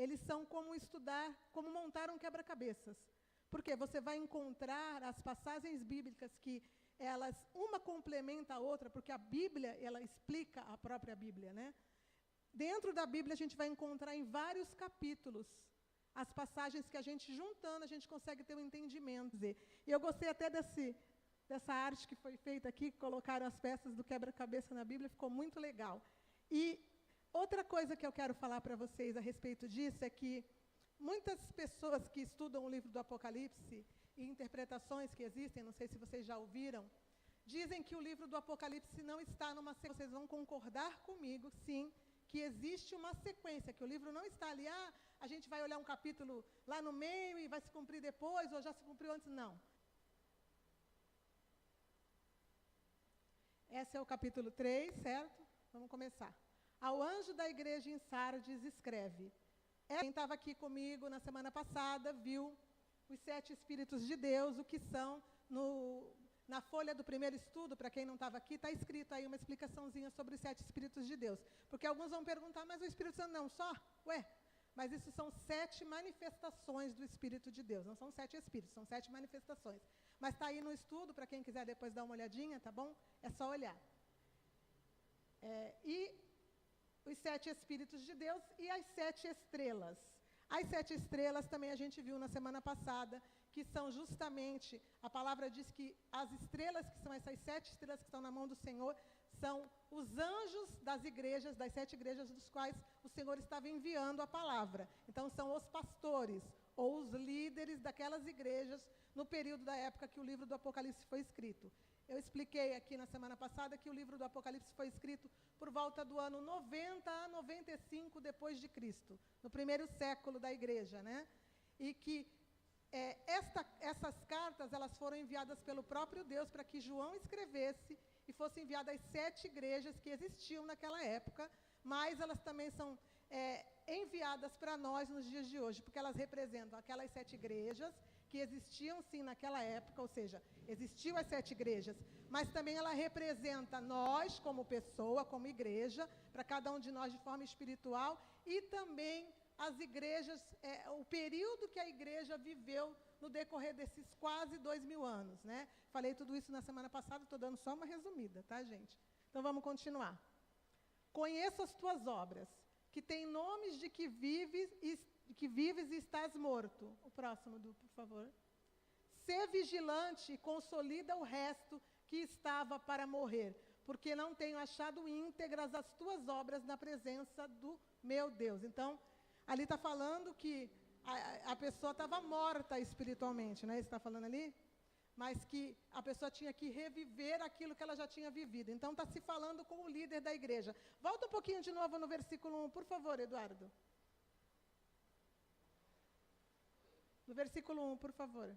eles são como estudar, como montar um quebra-cabeças. Porque você vai encontrar as passagens bíblicas que elas, uma complementa a outra, porque a Bíblia, ela explica a própria Bíblia, né? Dentro da Bíblia, a gente vai encontrar em vários capítulos as passagens que a gente, juntando, a gente consegue ter um entendimento. E eu gostei até dessa arte que foi feita aqui, que colocaram as peças do quebra-cabeça na Bíblia, ficou muito legal. E outra coisa que eu quero falar para vocês a respeito disso é que muitas pessoas que estudam o livro do Apocalipse e interpretações que existem, não sei se vocês já ouviram, dizem que o livro do Apocalipse não está numa sequência. Vocês vão concordar comigo, sim, que existe uma sequência, que o livro não está ali, a gente vai olhar um capítulo lá no meio e vai se cumprir depois, ou já se cumpriu antes, não. Esse é o capítulo 3, certo? Vamos começar. Ao anjo da igreja em Sardes escreve. Quem estava aqui comigo na semana passada viu os 7 Espíritos de Deus, o que são, na folha do primeiro estudo, para quem não estava aqui, está escrito aí uma explicaçãozinha sobre os 7 Espíritos de Deus. Porque alguns vão perguntar, mas o Espírito Santo não só? Ué, mas isso são 7 manifestações do Espírito de Deus, não são 7 Espíritos, são 7 manifestações. Mas está aí no estudo, para quem quiser depois dar uma olhadinha, tá bom? É só olhar. E os 7 Espíritos de Deus e as 7 estrelas. As 7 estrelas também a gente viu na semana passada, que são justamente, a palavra diz que as estrelas, que são essas 7 estrelas que estão na mão do Senhor, são os anjos das igrejas, das 7 igrejas dos quais o Senhor estava enviando a palavra. Então, são os pastores, ou os líderes daquelas igrejas, no período da época que o livro do Apocalipse foi escrito. Eu expliquei aqui na semana passada que o livro do Apocalipse foi escrito por volta do ano 90 a 95 depois de Cristo, no primeiro século da igreja, né? E que essas cartas elas foram enviadas pelo próprio Deus para que João escrevesse e fossem enviadas às 7 igrejas que existiam naquela época, mas elas também são enviadas para nós nos dias de hoje, porque elas representam aquelas 7 igrejas que existiam sim naquela época, ou seja, existiam as 7 igrejas, mas também ela representa nós como pessoa, como igreja, para cada um de nós de forma espiritual, e também as igrejas, o período que a igreja viveu no decorrer desses quase 2000 anos, né? Falei tudo isso na semana passada, estou dando só uma resumida, tá, gente? Então vamos continuar. Conheço as tuas obras, que têm nomes de que vives e estás morto. O próximo, por favor. Sê vigilante e consolida o resto que estava para morrer, porque não tenho achado íntegras as tuas obras na presença do meu Deus. Então, ali está falando que a pessoa estava morta espiritualmente, né? Está falando ali? Mas que a pessoa tinha que reviver aquilo que ela já tinha vivido. Então, está se falando com o líder da igreja. Volta um pouquinho de novo no versículo 1, por favor, Eduardo. No versículo 1, por favor.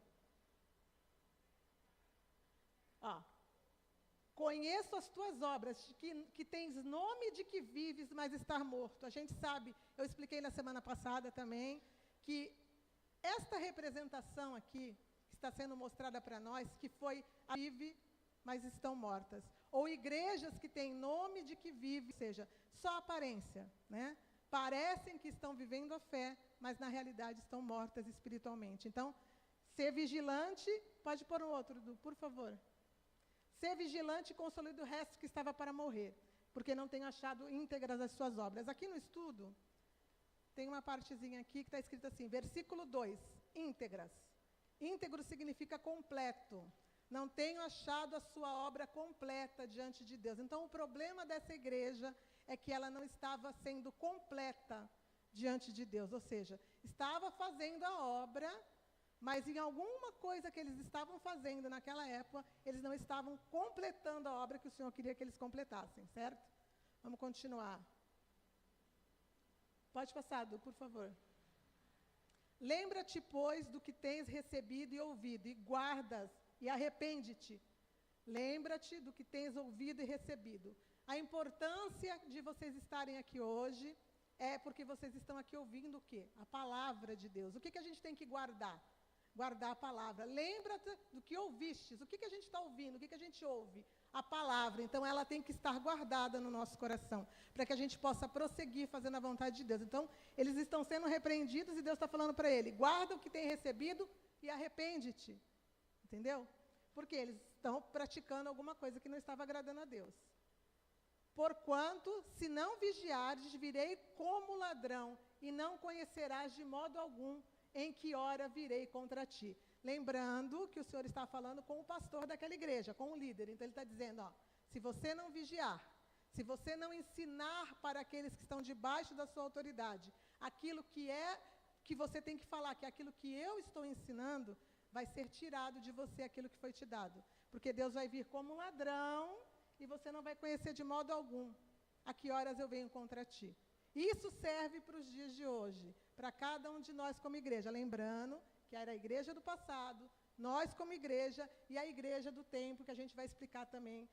Conheço as tuas obras, que tens nome de que vives, mas estar morto. A gente sabe, eu expliquei na semana passada também, que esta representação aqui, que está sendo mostrada para nós, que foi a vive, mas estão mortas. Ou igrejas que têm nome de que vive, ou seja, só aparência, né? Parecem que estão vivendo a fé, mas na realidade estão mortas espiritualmente. Então, ser vigilante, pode pôr um outro, por favor. Ser vigilante e consolida o resto que estava para morrer, porque não tenho achado íntegras as suas obras. Aqui no estudo, tem uma partezinha aqui que está escrito assim, versículo 2, íntegras. Íntegro significa completo. Não tenho achado a sua obra completa diante de Deus. Então, o problema dessa igreja é que ela não estava sendo completa diante de Deus. Ou seja, estava fazendo a obra, mas em alguma coisa que eles estavam fazendo naquela época, eles não estavam completando a obra que o Senhor queria que eles completassem, certo? Vamos continuar. Pode passar, Du, por favor. Lembra-te, pois, do que tens recebido e ouvido, e guardas, e arrepende-te. Lembra-te do que tens ouvido e recebido. A importância de vocês estarem aqui hoje é porque vocês estão aqui ouvindo o quê? A palavra de Deus. O que a gente tem que guardar? Guardar a palavra. Lembra-te do que ouvistes. O que a gente está ouvindo? O que a gente ouve? a palavra. Então, ela tem que estar guardada no nosso coração, para que a gente possa prosseguir fazendo a vontade de Deus. Então, eles estão sendo repreendidos e Deus está falando para ele, guarda o que tem recebido e arrepende-te. Entendeu? Porque eles estão praticando alguma coisa que não estava agradando a Deus. Porquanto, se não vigiares, virei como ladrão, e não conhecerás de modo algum em que hora virei contra ti. Lembrando que o Senhor está falando com o pastor daquela igreja, com o líder. Então, ele está dizendo, ó, se você não vigiar, se você não ensinar para aqueles que estão debaixo da sua autoridade, aquilo que você tem que falar, que aquilo que eu estou ensinando, vai ser tirado de você aquilo que foi te dado. Porque Deus vai vir como um ladrão e você não vai conhecer de modo algum a que horas eu venho contra ti. Isso serve para os dias de hoje, para cada um de nós como igreja. Lembrando que era a igreja do passado, nós como igreja e a igreja do tempo, que a gente vai explicar também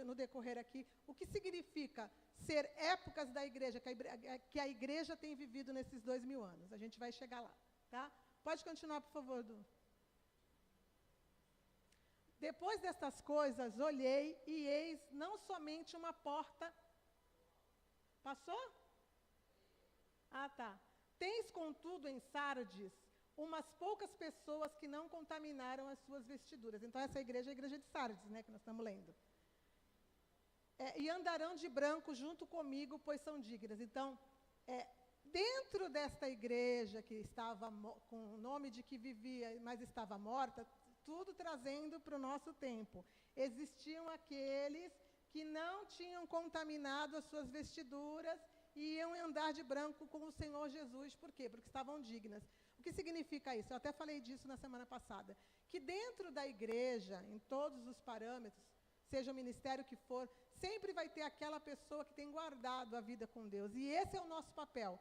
no decorrer aqui, o que significa ser épocas da igreja, que a igreja tem vivido nesses 2000 anos. A gente vai chegar lá, tá? Pode continuar, por favor, Du. Depois destas coisas, olhei e eis não somente uma porta. Passou? Ah, tá. Tens, contudo, em Sardes, umas poucas pessoas que não contaminaram as suas vestiduras. Então, essa igreja é a igreja de Sardes, né, que nós estamos lendo. E andarão de branco junto comigo, pois são dignas. Então, dentro desta igreja que estava com o nome de que vivia, mas estava morta, tudo trazendo para o nosso tempo. Existiam aqueles que não tinham contaminado as suas vestiduras e iam andar de branco com o Senhor Jesus. Por quê? Porque estavam dignas. O que significa isso? Eu até falei disso na semana passada. Que dentro da igreja, em todos os parâmetros, seja o ministério que for, sempre vai ter aquela pessoa que tem guardado a vida com Deus. E esse é o nosso papel.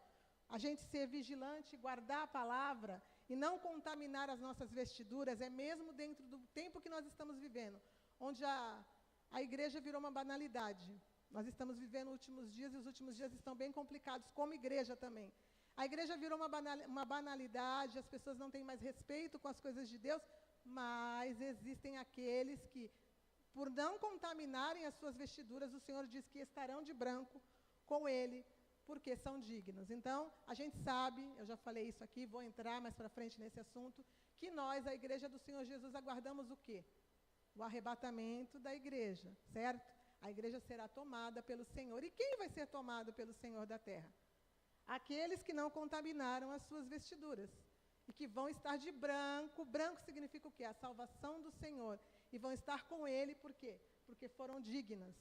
A gente ser vigilante, guardar a palavra e não contaminar as nossas vestiduras, é mesmo dentro do tempo que nós estamos vivendo, onde a igreja virou uma banalidade. Nós estamos vivendo últimos dias e os últimos dias estão bem complicados, como igreja também. A igreja virou uma banalidade, as pessoas não têm mais respeito com as coisas de Deus, mas existem aqueles que, por não contaminarem as suas vestiduras, o Senhor diz que estarão de branco com Ele, porque são dignos. Então, a gente sabe, eu já falei isso aqui, vou entrar mais para frente nesse assunto, que nós, a igreja do Senhor Jesus, aguardamos o quê? O arrebatamento da igreja, certo? A igreja será tomada pelo Senhor. E quem vai ser tomado pelo Senhor da terra? Aqueles que não contaminaram as suas vestiduras e que vão estar de branco. Branco significa o quê? A salvação do Senhor. E vão estar com Ele, por quê? Porque foram dignas.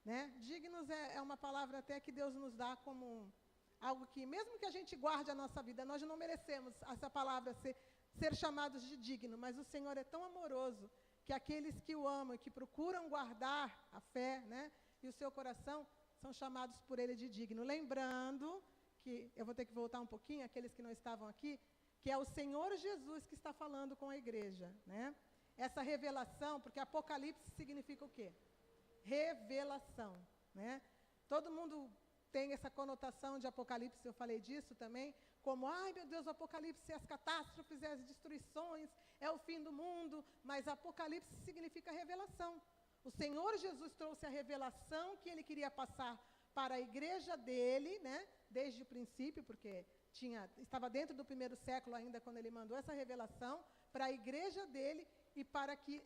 Né? Dignos é uma palavra até que Deus nos dá como algo que, mesmo que a gente guarde a nossa vida, nós não merecemos essa palavra ser chamados de digno, mas o Senhor é tão amoroso que aqueles que o amam e que procuram guardar a fé, né, e o seu coração, são chamados por Ele de digno. Lembrando que, eu vou ter que voltar um pouquinho, aqueles que não estavam aqui, que é o Senhor Jesus que está falando com a igreja. Né? Essa revelação, porque Apocalipse significa o quê? Revelação. Né? Todo mundo tem essa conotação de Apocalipse, eu falei disso também, como, ai meu Deus, o Apocalipse é as catástrofes, é as destruições, é o fim do mundo, mas Apocalipse significa revelação. O Senhor Jesus trouxe a revelação que Ele queria passar para a igreja dEle, né, desde o princípio, porque estava dentro do primeiro século ainda, quando Ele mandou essa revelação, para a igreja dEle e para que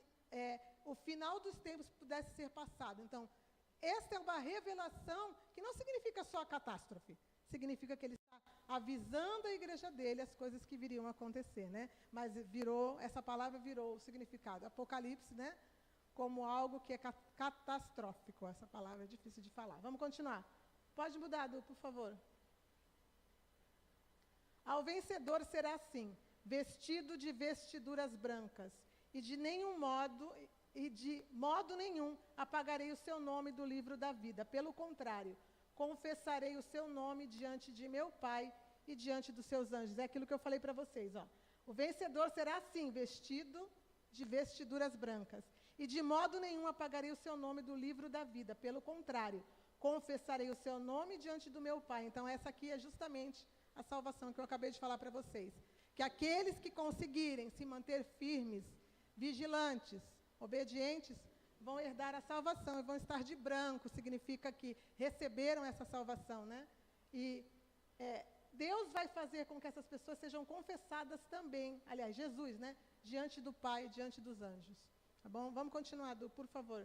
o final dos tempos pudesse ser passado. Então, esta é uma revelação que não significa só a catástrofe, significa que Ele está avisando a igreja dele as coisas que viriam a acontecer, né? Mas essa palavra virou o significado, Apocalipse, né? Como algo que é catastrófico. Essa palavra é difícil de falar. Vamos continuar. Pode mudar, Du, por favor. Ao vencedor será assim, vestido de vestiduras brancas, e de modo nenhum apagarei o seu nome do livro da vida. Pelo contrário, confessarei o seu nome diante de meu Pai e diante dos seus anjos. É aquilo que eu falei para vocês. Ó. O vencedor será assim, vestido de vestiduras brancas. E de modo nenhum apagarei o seu nome do livro da vida. Pelo contrário, confessarei o seu nome diante do meu Pai. Então, essa aqui é justamente a salvação que eu acabei de falar para vocês. Que aqueles que conseguirem se manter firmes, vigilantes, obedientes, vão herdar a salvação e vão estar de branco, significa que receberam essa salvação, né? E Deus vai fazer com que essas pessoas sejam confessadas também, aliás, Jesus, né? Diante do Pai, diante dos anjos. Tá bom? Vamos continuar, Du, por favor.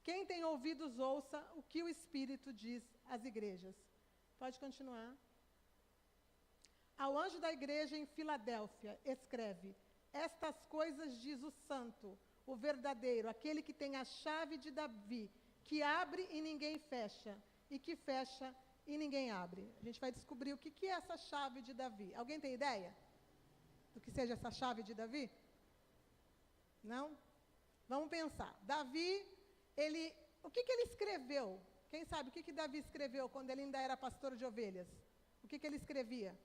Quem tem ouvidos, ouça o que o Espírito diz às igrejas. Pode continuar. Ao anjo da igreja em Filadélfia, escreve: estas coisas diz o santo, o verdadeiro, aquele que tem a chave de Davi, que abre e ninguém fecha, e que fecha e ninguém abre. A gente vai descobrir o que é essa chave de Davi. Alguém tem ideia do que seja essa chave de Davi? Não? Vamos pensar. Davi, o que ele escreveu? Quem sabe o que Davi escreveu quando ele ainda era pastor de ovelhas? O que ele escrevia?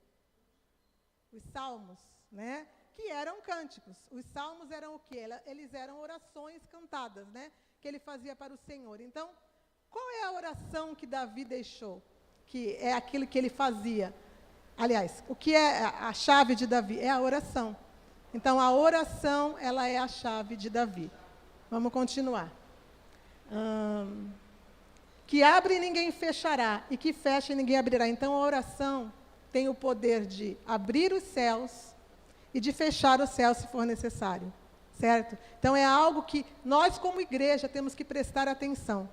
Os salmos, né? Que eram cânticos. Os salmos eram o quê? Eles eram orações cantadas, né? Que ele fazia para o Senhor. Então, qual é a oração que Davi deixou? Que é aquilo que ele fazia. Aliás, o que é a chave de Davi? É a oração. Então, a oração, ela é a chave de Davi. Vamos continuar. Que abre e ninguém fechará, e que fecha e ninguém abrirá. Então, a oração tem o poder de abrir os céus e de fechar os céus se for necessário. Certo? Então, é algo que nós, como igreja, temos que prestar atenção.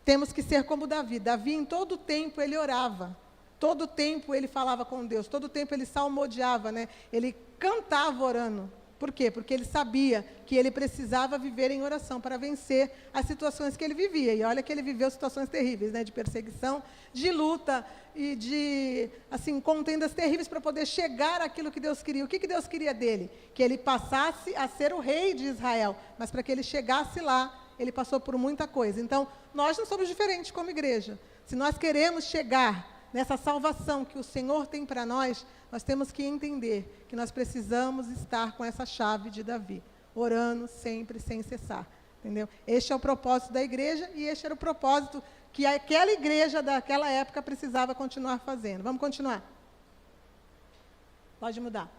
Temos que ser como Davi. Davi, em todo tempo, ele orava. Todo tempo ele falava com Deus. Todo tempo ele salmodiava, né? Ele cantava orando. Por quê? Porque ele sabia que ele precisava viver em oração para vencer as situações que ele vivia. E olha que ele viveu situações terríveis, né? De perseguição, de luta e de, assim, contendas terríveis para poder chegar àquilo que Deus queria. O que Deus queria dele? Que ele passasse a ser o rei de Israel. Mas para que ele chegasse lá, ele passou por muita coisa. Então, nós não somos diferentes como igreja. Se nós queremos chegar nessa salvação que o Senhor tem para nós temos que entender que nós precisamos estar com essa chave de Davi, orando sempre, sem cessar. Entendeu? Este é o propósito da igreja e este era o propósito que aquela igreja daquela época precisava continuar fazendo. Vamos continuar? Pode mudar.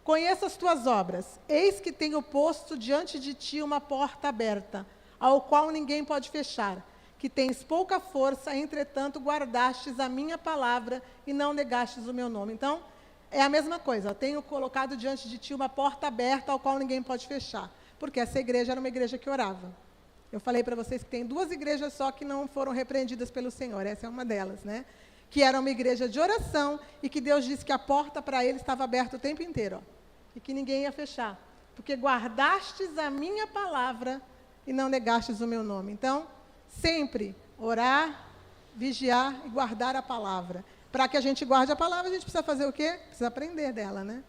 Conheça as tuas obras. Eis que tenho posto diante de ti uma porta aberta, ao qual ninguém pode fechar. Que tens pouca força, entretanto guardastes a minha palavra e não negastes o meu nome. Então, é a mesma coisa. Eu tenho colocado diante de ti uma porta aberta, ao qual ninguém pode fechar. Porque essa igreja era uma igreja que orava. Eu falei para vocês que tem 2 igrejas só que não foram repreendidas pelo Senhor. Essa é uma delas, né? Que era uma igreja de oração e que Deus disse que a porta para eles estava aberta o tempo inteiro. Ó, e que ninguém ia fechar. Porque guardastes a minha palavra e não negastes o meu nome. Então, sempre orar, vigiar e guardar a palavra. Para que a gente guarde a palavra, a gente precisa fazer o quê? Precisa aprender dela, né?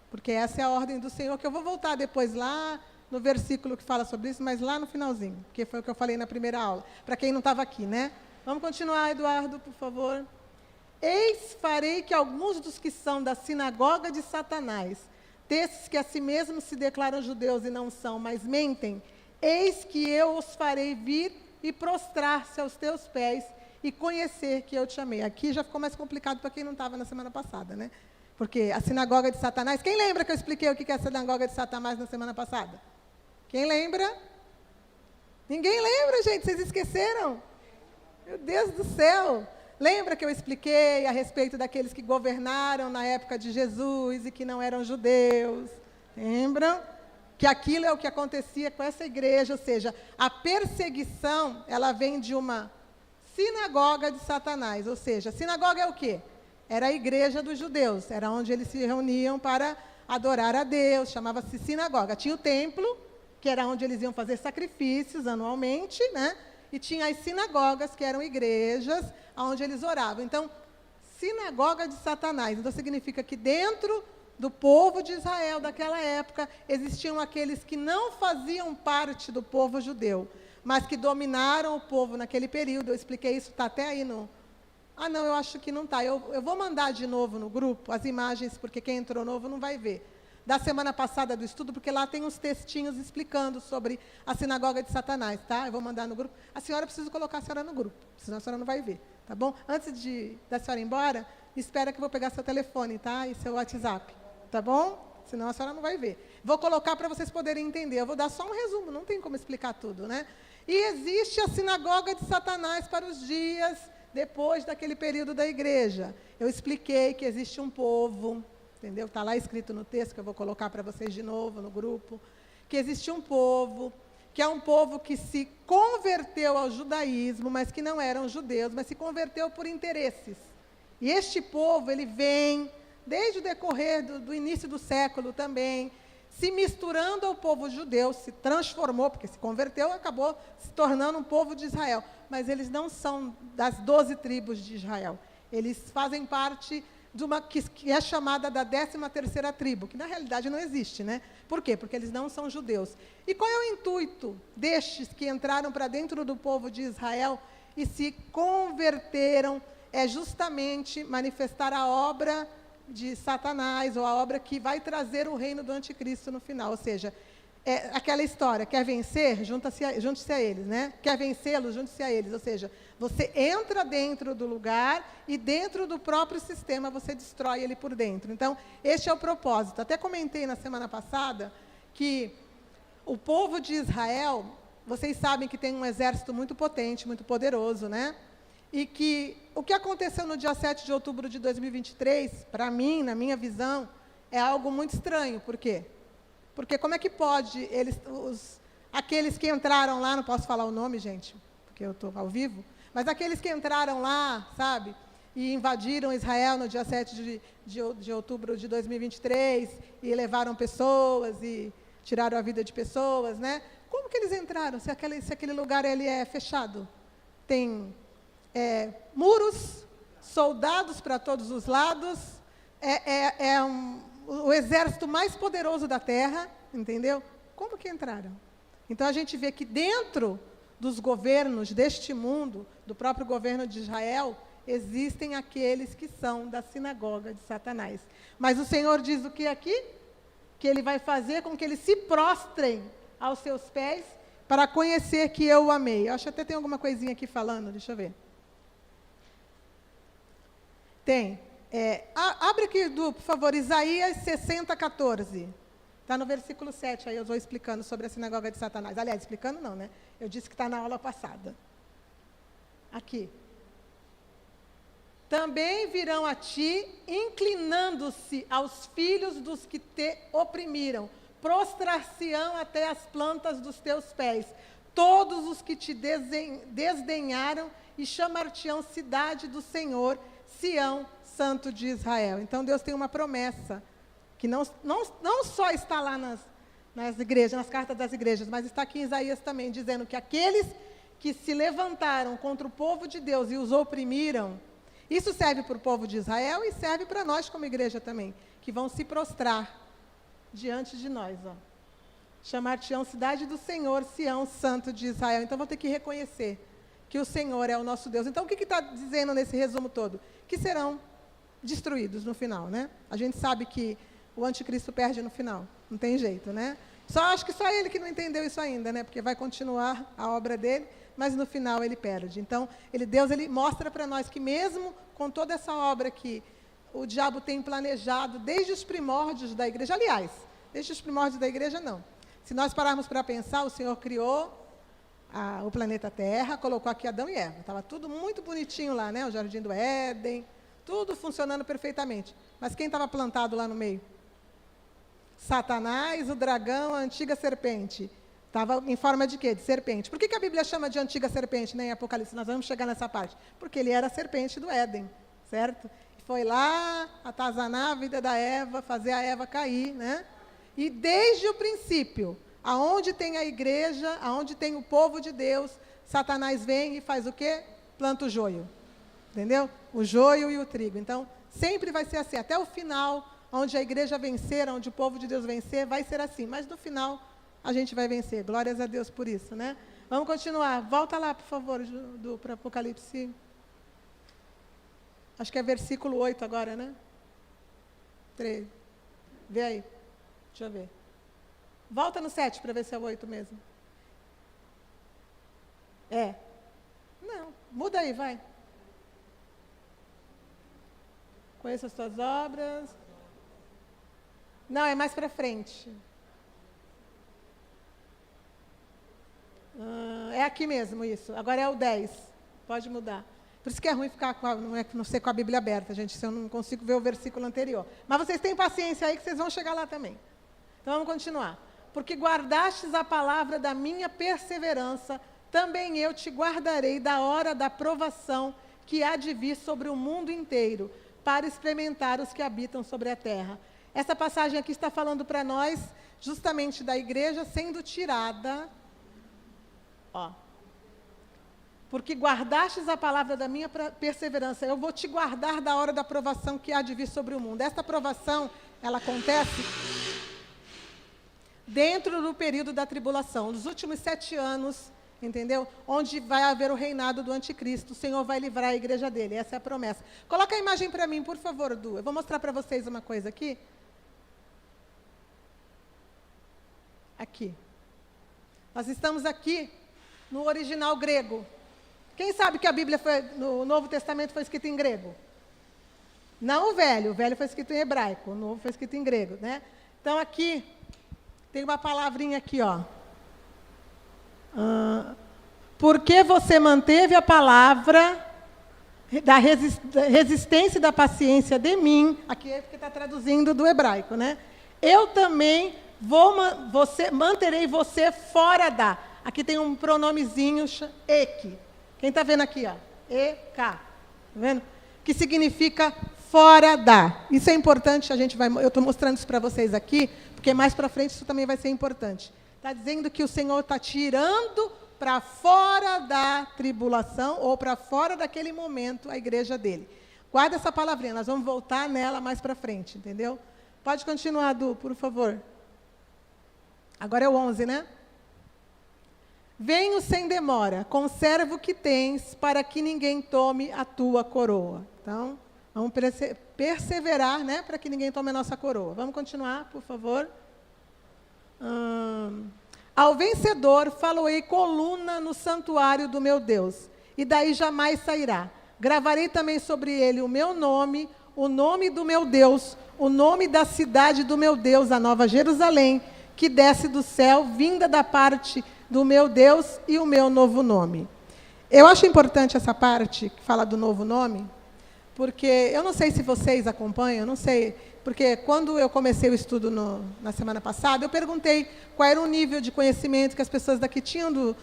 Porque essa é a ordem do Senhor, que eu vou voltar depois lá no versículo que fala sobre isso, mas lá no finalzinho, que foi o que eu falei na primeira aula, para quem não estava aqui, né? Vamos continuar, Eduardo, por favor. Eis farei que alguns dos que são da sinagoga de Satanás, desses que a si mesmos se declaram judeus e não são, mas mentem, eis que eu os farei vir e prostrar-se aos teus pés e conhecer que eu te amei. Aqui já ficou mais complicado para quem não estava na semana passada, né? Porque a sinagoga de Satanás... Quem lembra que eu expliquei o que é a sinagoga de Satanás na semana passada? Quem lembra? Ninguém lembra, gente? Vocês esqueceram? Meu Deus do céu! Lembra que eu expliquei a respeito daqueles que governaram na época de Jesus e que não eram judeus? Lembram? Que aquilo é o que acontecia com essa igreja, ou seja, a perseguição, ela vem de uma sinagoga de Satanás, ou seja, sinagoga é o quê? Era a igreja dos judeus, era onde eles se reuniam para adorar a Deus, chamava-se sinagoga. Tinha o templo, que era onde eles iam fazer sacrifícios anualmente, né? E tinha as sinagogas, que eram igrejas, onde eles oravam. Então, sinagoga de Satanás. Então, significa que dentro do povo de Israel daquela época, existiam aqueles que não faziam parte do povo judeu, mas que dominaram o povo naquele período. Eu expliquei isso, está até aí no... Ah, não, eu acho que não está. Eu vou mandar de novo no grupo as imagens, porque quem entrou novo não vai ver. Da semana passada do estudo, porque lá tem uns textinhos explicando sobre a sinagoga de Satanás, tá? Eu vou mandar no grupo. A senhora precisa colocar a senhora no grupo, senão a senhora não vai ver, tá bom? Antes da senhora ir embora, espera que eu vou pegar seu telefone, tá? E seu WhatsApp, tá bom? senão a senhora não vai ver. Vou colocar para vocês poderem entender. Eu vou dar só um resumo, não tem como explicar tudo, né? E existe a sinagoga de Satanás para os dias depois daquele período da igreja. Eu expliquei que existe um povo, entendeu? Está lá escrito no texto, que eu vou colocar para vocês de novo no grupo, que existe um povo, que é um povo que se converteu ao judaísmo, mas que não eram judeus, mas se converteu por interesses. E este povo, ele vem, desde o decorrer do início do século também, se misturando ao povo judeu, se transformou, porque se converteu, acabou se tornando um povo de Israel. Mas eles não são das 12 tribos de Israel. Eles fazem parte de uma que é chamada da 13ª tribo, que na realidade não existe, né? Por quê? Porque eles não são judeus. E qual é o intuito destes que entraram para dentro do povo de Israel e se converteram? É justamente manifestar a obra de Satanás, ou a obra que vai trazer o reino do anticristo no final. Ou seja, é aquela história, quer vencer? Junte-se a eles, né? Quer vencê-los? Junte-se a eles. Ou seja, você entra dentro do lugar e dentro do próprio sistema você destrói ele por dentro. Então, este é o propósito. Até comentei na semana passada que o povo de Israel, vocês sabem que tem um exército muito potente, muito poderoso, né? E que o que aconteceu no dia 7 de outubro de 2023, para mim, na minha visão, é algo muito estranho. Por quê? Porque como é que pode aqueles que entraram lá, não posso falar o nome, gente, porque eu estou ao vivo, mas aqueles que entraram lá, sabe, e invadiram Israel no dia 7 de outubro de 2023, e levaram pessoas, e tiraram a vida de pessoas, né? Como que eles entraram, se aquele lugar ele é fechado? Tem muros, soldados para todos os lados, o exército mais poderoso da terra, entendeu? Como que entraram? Então a gente vê que dentro dos governos deste mundo, do próprio governo de Israel, existem aqueles que são da sinagoga de Satanás. Mas o Senhor diz o que aqui? Que Ele vai fazer com que eles se prostrem aos seus pés para conhecer que eu o amei. Eu acho que até tem alguma coisinha aqui falando, deixa eu ver. Tem. Abre aqui, Du, por favor, Isaías 60:14. Está no versículo 7, aí eu vou explicando sobre a sinagoga de Satanás. Aliás, explicando não, né? Eu disse que está na aula passada. Aqui. Também virão a ti, inclinando-se aos filhos dos que te oprimiram, prostrar-se-ão até as plantas dos teus pés, todos os que te desdenharam, e chamar-te-ão cidade do Senhor, Sião, Santo de Israel. Então Deus tem uma promessa, que não só está lá nas igrejas, nas cartas das igrejas, mas está aqui em Isaías também, dizendo que aqueles que se levantaram contra o povo de Deus e os oprimiram, isso serve para o povo de Israel e serve para nós como igreja também, que vão se prostrar diante de nós. Chamar-te-ão cidade do Senhor, Sião, Santo de Israel. Então vão ter que reconhecer que o Senhor é o nosso Deus. Então o que está dizendo nesse resumo todo? Que serão destruídos no final, né? A gente sabe que o anticristo perde no final, não tem jeito, né? Acho que só ele que não entendeu isso ainda, né? Porque vai continuar a obra dele, mas no final ele perde. Então, Deus mostra para nós que mesmo com toda essa obra que o diabo tem planejado desde os primórdios da igreja, aliás, desde os primórdios da igreja não. Se nós pararmos para pensar, o Senhor criou o planeta Terra, colocou aqui Adão e Eva. Estava tudo muito bonitinho lá, né? O Jardim do Éden, tudo funcionando perfeitamente. Mas quem estava plantado lá no meio? Satanás, o dragão, a antiga serpente. Estava em forma de quê? De serpente. Por que a Bíblia chama de antiga serpente, né, em Apocalipse? Nós vamos chegar nessa parte. Porque ele era a serpente do Éden, certo? Foi lá atazanar a vida da Eva, fazer a Eva cair, né? E desde o princípio, aonde tem a igreja, aonde tem o povo de Deus, Satanás vem e faz o quê? Planta o joio. Entendeu? O joio e o trigo. Então, sempre vai ser assim. Até o final, onde a igreja vencer, onde o povo de Deus vencer, vai ser assim. Mas no final, a gente vai vencer. Glórias a Deus por isso, né? Vamos continuar. Volta lá, por favor, para Apocalipse. Acho que é versículo 8 agora, né? 3. Vê aí. Deixa eu ver. Volta no 7 para ver se é o 8 mesmo. Não, muda aí, vai. Conheça as tuas obras. Não, é mais para frente. É aqui mesmo isso. Agora é o 10. Pode mudar. Por isso que é ruim ficar não ser com a Bíblia aberta, gente, se eu não consigo ver o versículo anterior. Mas vocês têm paciência aí que vocês vão chegar lá também. Então vamos continuar. Porque guardastes a palavra da minha perseverança, também eu te guardarei da hora da provação que há de vir sobre o mundo inteiro, para experimentar os que habitam sobre a terra. Essa passagem aqui está falando para nós, justamente da igreja sendo tirada. Ó. Porque guardastes a palavra da minha perseverança, eu vou te guardar da hora da provação que há de vir sobre o mundo. Esta provação, ela acontece dentro do período da tribulação, nos últimos 7 anos, entendeu? Onde vai haver o reinado do anticristo, o Senhor vai livrar a igreja dele, essa é a promessa. Coloca a imagem para mim, por favor, Du. Eu vou mostrar para vocês uma coisa aqui. Aqui. Nós estamos aqui no original grego. Quem sabe que a Bíblia no Novo Testamento foi escrita em grego? Não o Velho foi escrito em hebraico, o Novo foi escrito em grego, né? Então aqui, tem uma palavrinha aqui, ó. Porque você manteve a palavra da resistência e da paciência de mim, aqui é porque está traduzindo do hebraico, né? Eu também manterei você fora da. Aqui tem um pronomezinho, ek. Quem está vendo aqui, ó? E-K. Tá vendo? Que significa fora da. Isso é importante, eu estou mostrando isso para vocês aqui, porque mais para frente isso também vai ser importante. Está dizendo que o Senhor está tirando para fora da tribulação, ou para fora daquele momento, a igreja dele. Guarda essa palavrinha, nós vamos voltar nela mais para frente, entendeu? Pode continuar, Du, por favor. Agora é o 11, né? Venho sem demora, conserva o que tens, para que ninguém tome a tua coroa. Então, vamos perseverar, né, para que ninguém tome a nossa coroa. Vamos continuar, por favor. Ao vencedor faloei coluna no santuário do meu Deus, e daí jamais sairá. Gravarei também sobre ele o meu nome, o nome do meu Deus, o nome da cidade do meu Deus, a Nova Jerusalém, que desce do céu, vinda da parte do meu Deus, e o meu novo nome. Eu acho importante essa parte que fala do novo nome, porque eu não sei se vocês acompanham, eu não sei, porque quando eu comecei o estudo na semana passada, eu perguntei qual era o nível de conhecimento que as pessoas daqui tinham do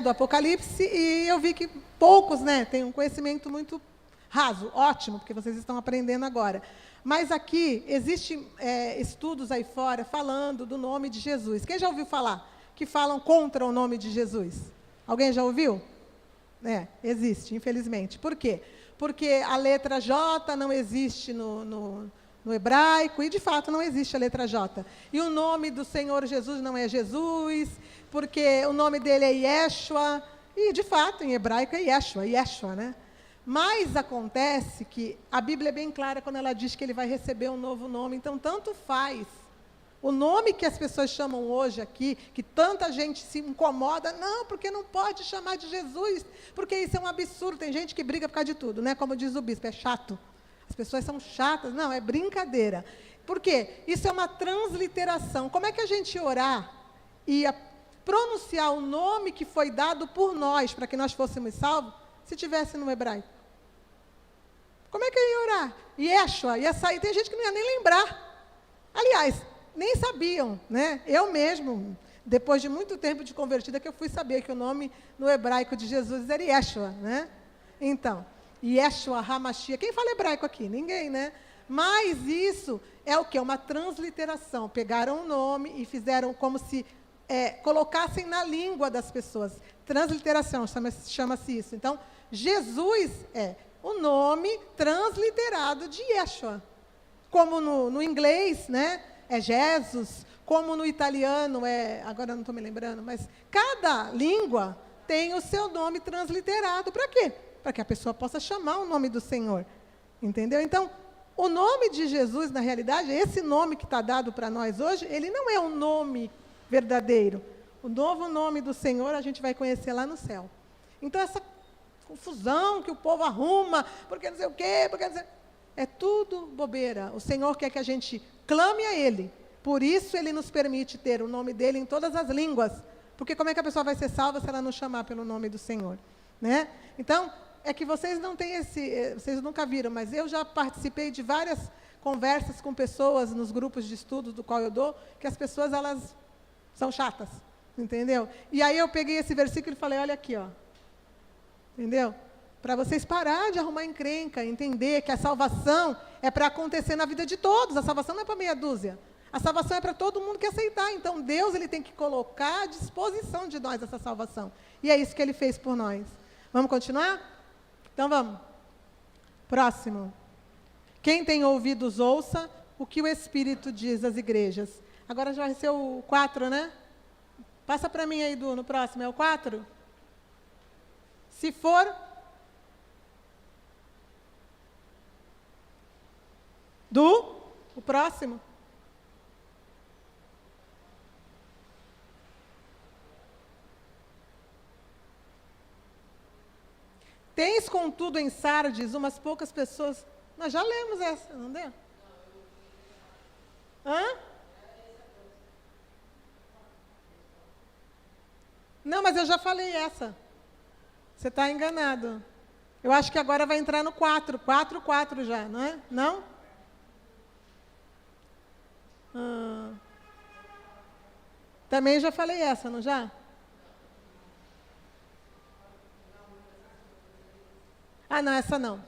Apocalipse, e eu vi que poucos, né, têm um conhecimento muito raso. Ótimo, porque vocês estão aprendendo agora. Mas aqui, existem estudos aí fora falando do nome de Jesus. Quem já ouviu falar que falam contra o nome de Jesus? Alguém já ouviu? Existe, infelizmente. Por quê? Porque a letra J não existe no hebraico, e de fato não existe a letra J. E o nome do Senhor Jesus não é Jesus, porque o nome dele é Yeshua, e de fato em hebraico é Yeshua, né? Mas acontece que a Bíblia é bem clara quando ela diz que ele vai receber um novo nome, então tanto faz. O nome que as pessoas chamam hoje aqui, que tanta gente se incomoda, não, porque não pode chamar de Jesus, porque isso é um absurdo. Tem gente que briga por causa de tudo, né? Como diz o bispo, é chato. As pessoas são chatas. Não, é brincadeira. Por quê? Isso é uma transliteração. Como é que a gente orar e pronunciar o nome que foi dado por nós, para que nós fôssemos salvos, se tivesse no hebraico? Como é que eu ia orar? Yeshua, ia sair. Tem gente que não ia nem lembrar. Aliás, nem sabiam, né? Eu mesmo, depois de muito tempo de convertida, que eu fui saber que o nome no hebraico de Jesus era Yeshua, né? Então, Yeshua, Hamashia. Quem fala hebraico aqui? Ninguém, né? Mas isso é o quê? Uma transliteração. Pegaram o nome e fizeram como se colocassem na língua das pessoas. Transliteração, chama-se isso. Então, Jesus é o nome transliterado de Yeshua. Como no inglês, né? É Jesus, como no italiano agora não estou me lembrando, mas cada língua tem o seu nome transliterado. Para quê? Para que a pessoa possa chamar o nome do Senhor. Entendeu? Então, o nome de Jesus, na realidade, esse nome que está dado para nós hoje, ele não é um nome verdadeiro. O novo nome do Senhor a gente vai conhecer lá no céu. Então, essa confusão que o povo arruma, porque não sei o quê, porque não sei... É tudo bobeira. O Senhor quer que a gente clame a Ele, Por isso ele nos permite ter o nome dele em todas as línguas. Porque como é que a pessoa vai ser salva se ela não chamar pelo nome do Senhor? Né? Então, é que vocês não têm vocês nunca viram, mas eu já participei de várias conversas com pessoas nos grupos de estudos do qual eu dou, que as pessoas, elas são chatas, entendeu? E aí eu peguei esse versículo e falei, olha aqui, ó. Entendeu? Para vocês parar de arrumar encrenca, entender que a salvação é para acontecer na vida de todos, a salvação não é para meia dúzia. A salvação é para todo mundo que aceitar. Então, Deus ele tem que colocar à disposição de nós essa salvação. E é isso que ele fez por nós. Vamos continuar? Então, vamos. Próximo. Quem tem ouvidos, ouça o que o Espírito diz às igrejas. Agora já vai ser o 4, né? Passa para mim aí, Du, no próximo. É o 4? Se for... Du, o próximo. Tens, contudo, em Sardes, umas poucas pessoas... Nós já lemos essa, não deu? Hã? Não, mas eu já falei essa. Você está enganado. Eu acho que agora vai entrar no 4. 4 já, não é? Não? Também já falei essa, não já? Ah, não, essa não.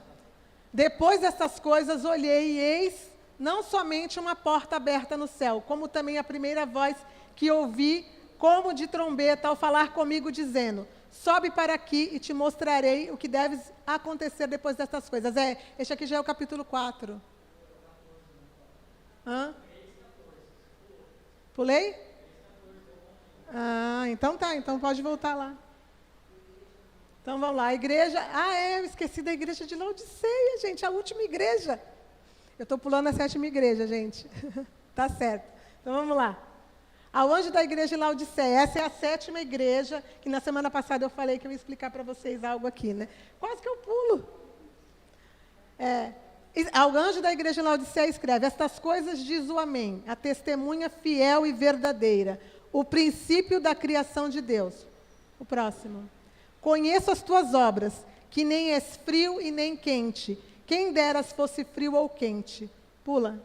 Depois dessas coisas, olhei e eis não somente uma porta aberta no céu, como também a primeira voz que ouvi, como de trombeta, ao falar comigo, dizendo, sobe para aqui e te mostrarei o que deve acontecer depois dessas coisas. Este aqui já é o capítulo 4. Hã? Pulei? Ah, então tá, então pode voltar lá. Então vamos lá, a igreja... eu esqueci da igreja de Laodiceia, gente, a última igreja. Eu estou pulando a 7ª igreja, gente. Tá certo. Então vamos lá. Ao anjo da igreja de Laodiceia, essa é a 7ª igreja, que na semana passada eu falei que eu ia explicar para vocês algo aqui, né? Quase que eu pulo. Ao anjo da igreja de Laodiceia escreve, estas coisas diz o Amém, a testemunha fiel e verdadeira, o princípio da criação de Deus. O próximo. Conheço as tuas obras, que nem és frio e nem quente. Quem deras fosse frio ou quente. Pula.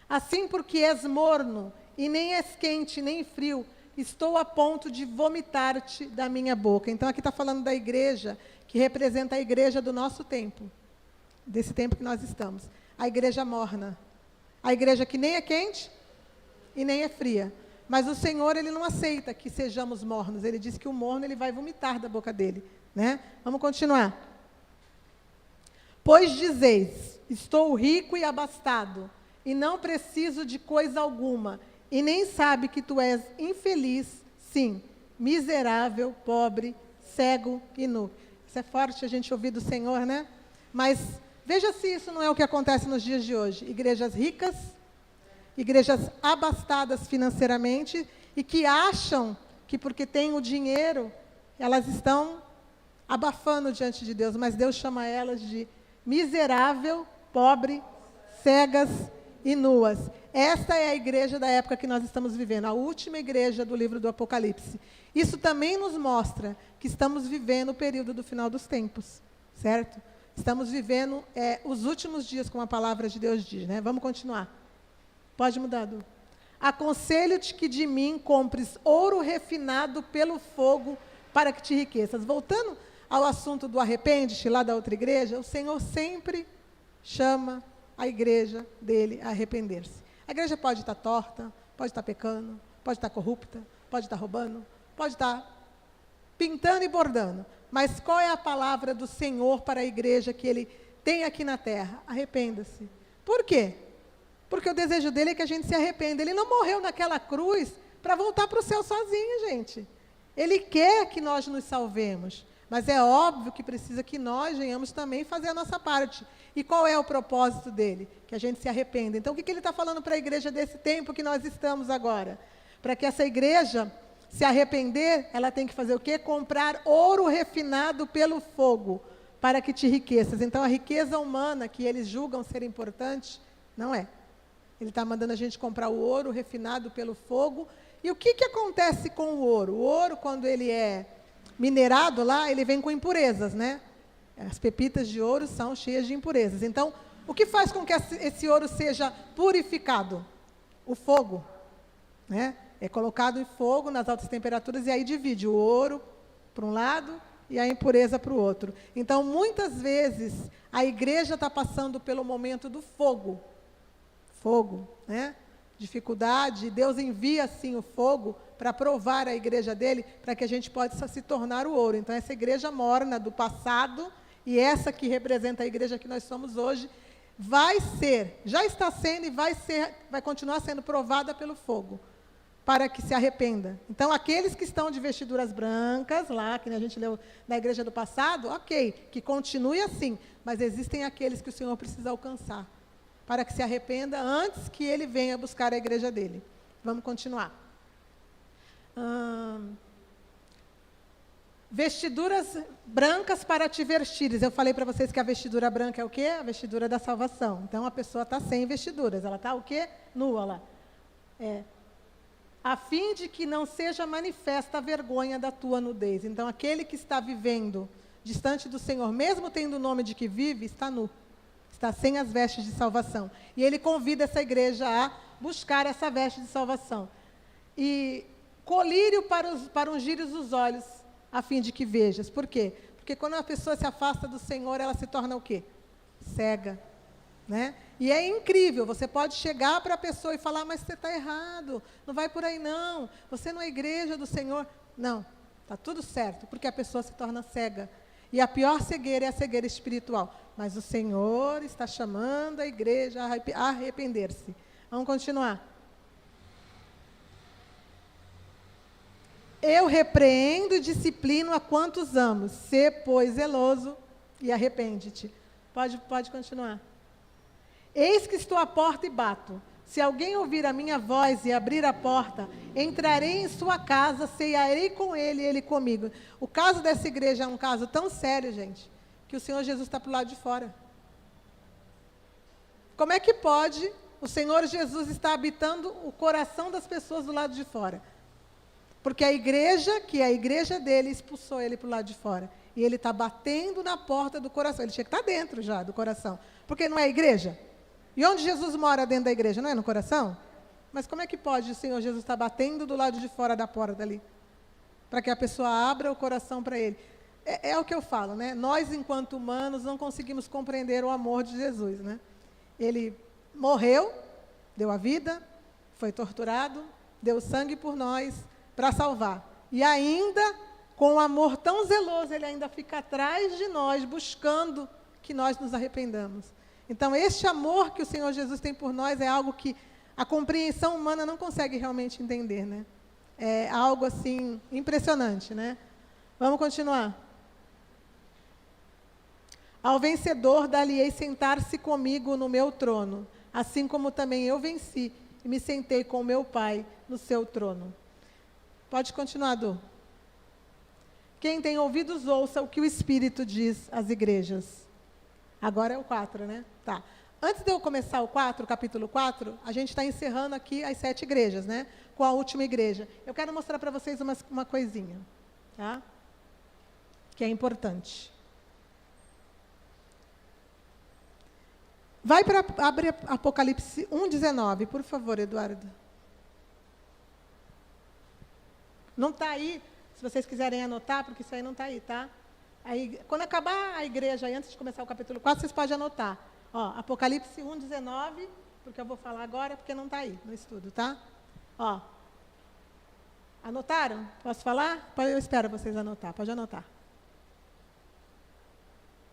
Assim porque és morno, e nem és quente nem frio, estou a ponto de vomitar-te da minha boca. Então aqui está falando da igreja, que representa a igreja do nosso tempo. Desse tempo que nós estamos. A igreja morna. A igreja que nem é quente e nem é fria. Mas o Senhor, ele não aceita que sejamos mornos. Ele diz que o morno, ele vai vomitar da boca dele. Né? Vamos continuar. Pois dizeis, estou rico e abastado, e não preciso de coisa alguma, e nem sabe que tu és infeliz, sim, miserável, pobre, cego e nu. Isso é forte a gente ouvir do Senhor, né? Mas veja se isso não é o que acontece nos dias de hoje. Igrejas ricas, igrejas abastadas financeiramente e que acham que porque têm o dinheiro, elas estão abafando diante de Deus, mas Deus chama elas de miserável, pobre, cegas e nuas. Esta é a igreja da época que nós estamos vivendo, a última igreja do livro do Apocalipse. Isso também nos mostra que estamos vivendo o período do final dos tempos, certo? Estamos vivendo os últimos dias, como a palavra de Deus diz, né? Vamos continuar. Pode mudar, Du. Aconselho-te que de mim compres ouro refinado pelo fogo para que te enriqueças. Voltando ao assunto do arrepende-te, lá da outra igreja, o Senhor sempre chama a igreja dele a arrepender-se. A igreja pode estar torta, pode estar pecando, pode estar corrupta, pode estar roubando, pode estar pintando e bordando. Mas qual é a palavra do Senhor para a igreja que ele tem aqui na terra? Arrependa-se. Por quê? Porque o desejo dele é que a gente se arrependa. Ele não morreu naquela cruz para voltar para o céu sozinho, gente. Ele quer que nós nos salvemos. Mas é óbvio que precisa que nós venhamos também fazer a nossa parte. E qual é o propósito dele? Que a gente se arrependa. Então, o que ele está falando para a igreja desse tempo que nós estamos agora? Para que essa igreja se arrepender, ela tem que fazer o quê? Comprar ouro refinado pelo fogo, para que te enriqueças. Então, a riqueza humana que eles julgam ser importante, não é. Ele está mandando a gente comprar o ouro refinado pelo fogo. E o que acontece com o ouro? O ouro, quando ele é minerado lá, ele vem com impurezas, né? As pepitas de ouro são cheias de impurezas. Então, o que faz com que esse ouro seja purificado? O fogo, né? É colocado em fogo nas altas temperaturas e aí divide o ouro para um lado e a impureza para o outro. Então, muitas vezes, a igreja está passando pelo momento do fogo. Fogo, né? Dificuldade, Deus envia, sim, o fogo para provar a igreja dele, para que a gente possa se tornar o ouro. Então, essa igreja morna do passado, e essa que representa a igreja que nós somos hoje, vai ser, já está sendo e vai continuar sendo provada pelo fogo, para que se arrependa. Então, aqueles que estão de vestiduras brancas, lá, que a gente leu na igreja do passado, ok, que continue assim, mas existem aqueles que o Senhor precisa alcançar, para que se arrependa antes que ele venha buscar a igreja dele. Vamos continuar. Vestiduras brancas para te vestires. Eu falei para vocês que a vestidura branca é o quê? A vestidura da salvação. Então, a pessoa está sem vestiduras. Ela está o quê? Nua lá. A fim de que não seja manifesta a vergonha da tua nudez. Então, aquele que está vivendo distante do Senhor, mesmo tendo o nome de que vive, está nu. Está sem as vestes de salvação. E ele convida essa igreja a buscar essa veste de salvação. E colírio para ungires os olhos, a fim de que vejas. Por quê? Porque quando a pessoa se afasta do Senhor, ela se torna o quê? Cega. Né? E é incrível, você pode chegar para a pessoa e falar, mas você está errado, não vai por aí não, você não é igreja do Senhor. Não, está tudo certo, porque a pessoa se torna cega. E a pior cegueira é a cegueira espiritual. Mas o Senhor está chamando a igreja a arrepender-se. Vamos continuar. Eu repreendo e disciplino a quantos amo. Sê, pois, zeloso e arrepende-te. Pode continuar. Eis que estou à porta e bato. Se alguém ouvir a minha voz e abrir a porta, entrarei em sua casa, cearei com ele e ele comigo. O caso dessa igreja é um caso tão sério, gente, que o Senhor Jesus está para o lado de fora. Como é que pode o Senhor Jesus estar habitando o coração das pessoas do lado de fora? Porque a igreja, que é a igreja dele, expulsou ele para o lado de fora. E ele está batendo na porta do coração. Ele tinha que estar dentro já do coração. Porque não é a igreja? E onde Jesus mora dentro da igreja? Não é no coração? Mas como é que pode o Senhor Jesus estar batendo do lado de fora da porta ali? Para que a pessoa abra o coração para ele. É o que eu falo, né? Nós, enquanto humanos, não conseguimos compreender o amor de Jesus, né? Ele morreu, deu a vida, foi torturado, deu sangue por nós para salvar. E ainda, com um amor tão zeloso, ele ainda fica atrás de nós, buscando que nós nos arrependamos. Então, este amor que o Senhor Jesus tem por nós é algo que a compreensão humana não consegue realmente entender, né? É algo, assim, impressionante, né? Vamos continuar. Ao vencedor dar-lhe-ei sentar-se comigo no meu trono, assim como também eu venci e me sentei com o meu Pai no seu trono. Pode continuar, Du. Quem tem ouvidos, ouça o que o Espírito diz às igrejas. Agora é o 4, né? Tá. Antes de eu começar o 4, capítulo 4, a gente está encerrando aqui as 7 igrejas, né? Com a última igreja. Eu quero mostrar para vocês uma coisinha, tá? Que é importante. Abre Apocalipse 1:19, por favor, Eduardo. Não está aí, se vocês quiserem anotar, porque isso aí não está aí, tá? Aí, quando acabar a igreja, aí, antes de começar o capítulo 4, vocês podem anotar. Ó, Apocalipse 1:19, porque eu vou falar agora, porque não está aí no estudo, tá? Ó, anotaram? Posso falar? Eu espero vocês anotar, pode anotar.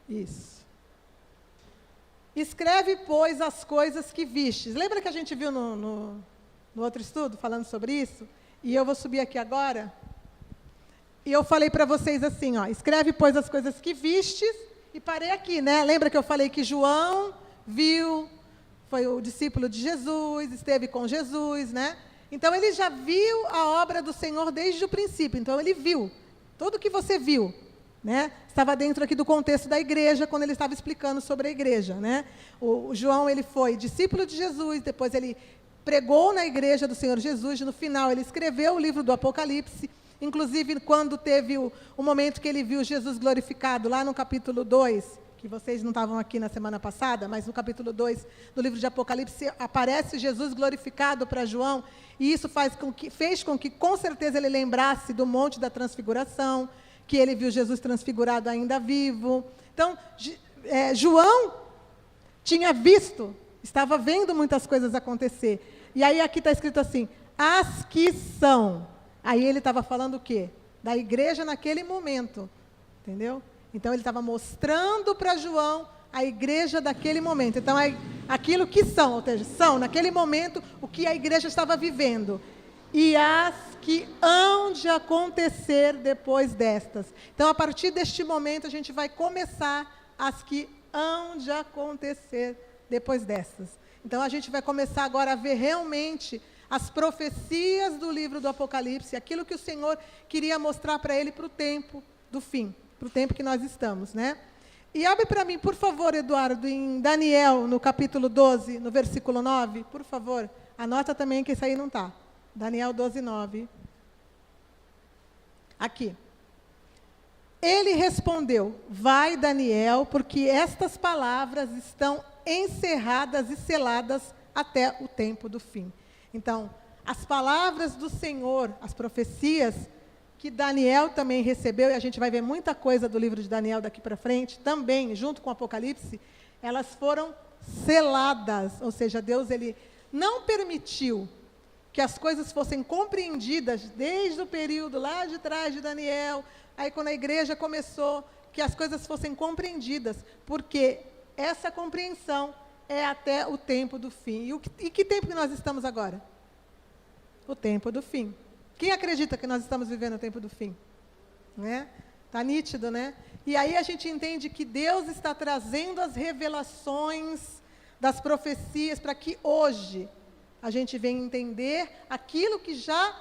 Isso. Escreve, pois, as coisas que vistes. Lembra que a gente viu no outro estudo, falando sobre isso? E eu vou subir aqui agora. E eu falei para vocês assim, ó, escreve, pois, as coisas que vistes, e parei aqui, né? Lembra que eu falei que João viu, foi o discípulo de Jesus, esteve com Jesus, né? Então, ele já viu a obra do Senhor desde o princípio. Então, ele viu. Tudo que você viu, né? Estava dentro aqui do contexto da igreja, quando ele estava explicando sobre a igreja, né? O João, ele foi discípulo de Jesus, depois ele pregou na igreja do Senhor Jesus, no final ele escreveu o livro do Apocalipse, inclusive quando teve o momento que ele viu Jesus glorificado, lá no capítulo 2, que vocês não estavam aqui na semana passada, mas no capítulo 2 do livro de Apocalipse, aparece Jesus glorificado para João, e isso fez com que, com certeza, ele lembrasse do Monte da Transfiguração, que ele viu Jesus transfigurado ainda vivo. Então, João tinha visto, estava vendo muitas coisas acontecer. E aí aqui está escrito assim, as que são. Aí ele estava falando o quê? Da igreja naquele momento, entendeu? Então ele estava mostrando para João a igreja daquele momento. Então, aquilo que são, ou seja, são naquele momento o que a igreja estava vivendo. E as que hão de acontecer depois destas. Então, a partir deste momento, a gente vai começar as que hão de acontecer depois destas. Então, a gente vai começar agora a ver realmente as profecias do livro do Apocalipse, aquilo que o Senhor queria mostrar para ele para o tempo do fim, para o tempo que nós estamos, né? E abre para mim, por favor, Eduardo, em Daniel, no capítulo 12, no versículo 9, por favor. Anota também que isso aí não está. Daniel 12, 9. Aqui. Ele respondeu, vai, Daniel, porque estas palavras estão encerradas e seladas até o tempo do fim. Então, as palavras do Senhor, as profecias que Daniel também recebeu, e a gente vai ver muita coisa do livro de Daniel daqui para frente, também, junto com o Apocalipse, elas foram seladas, ou seja, Deus ele não permitiu que as coisas fossem compreendidas desde o período lá de trás de Daniel, aí quando a igreja começou, que as coisas fossem compreendidas, porque essa compreensão é até o tempo do fim. E que tempo que nós estamos agora? O tempo do fim. Quem acredita que nós estamos vivendo o tempo do fim? Né? Está nítido, né? E aí a gente entende que Deus está trazendo as revelações das profecias para que hoje a gente venha entender aquilo que já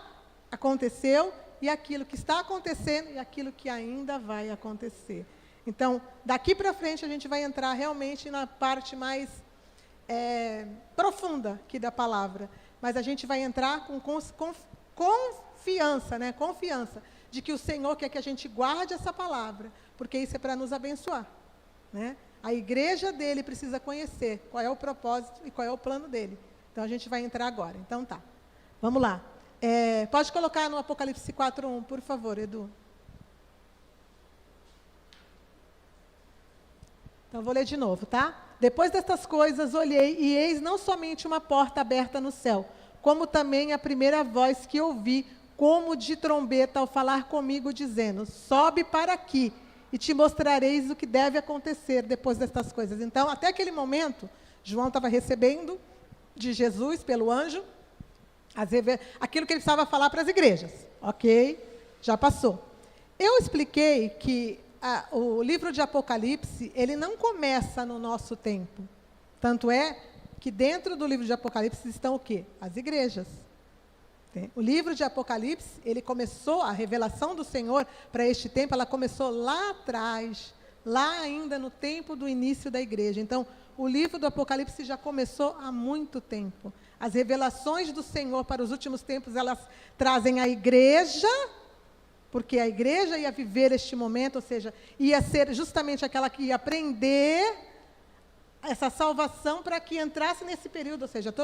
aconteceu e aquilo que está acontecendo e aquilo que ainda vai acontecer. Então, daqui para frente a gente vai entrar realmente na parte mais profunda aqui da palavra. Mas a gente vai entrar com confiança, né? Confiança de que o Senhor quer que a gente guarde essa palavra, porque isso é para nos abençoar, né? A igreja dele precisa conhecer qual é o propósito e qual é o plano dele. Então, a gente vai entrar agora. Então, tá. Vamos lá. Pode colocar no Apocalipse 4:1, por favor, Edu. Então, vou ler de novo, tá? Depois destas coisas, olhei, e eis não somente uma porta aberta no céu, como também a primeira voz que ouvi, como de trombeta, ao falar comigo, dizendo, sobe para aqui, e te mostrareis o que deve acontecer depois destas coisas. Então, até aquele momento, João estava recebendo de Jesus, pelo anjo, aquilo que ele precisava falar para as igrejas. Ok, já passou. Eu expliquei que o livro de Apocalipse, ele não começa no nosso tempo. Tanto é que dentro do livro de Apocalipse estão o quê? As igrejas. O livro de Apocalipse, ele começou, a revelação do Senhor para este tempo, ela começou lá atrás, lá ainda no tempo do início da igreja. Então, o livro do Apocalipse já começou há muito tempo. As revelações do Senhor para os últimos tempos, elas trazem a igreja, porque a igreja ia viver este momento, ou seja, ia ser justamente aquela que ia aprender essa salvação para que entrasse nesse período, ou seja,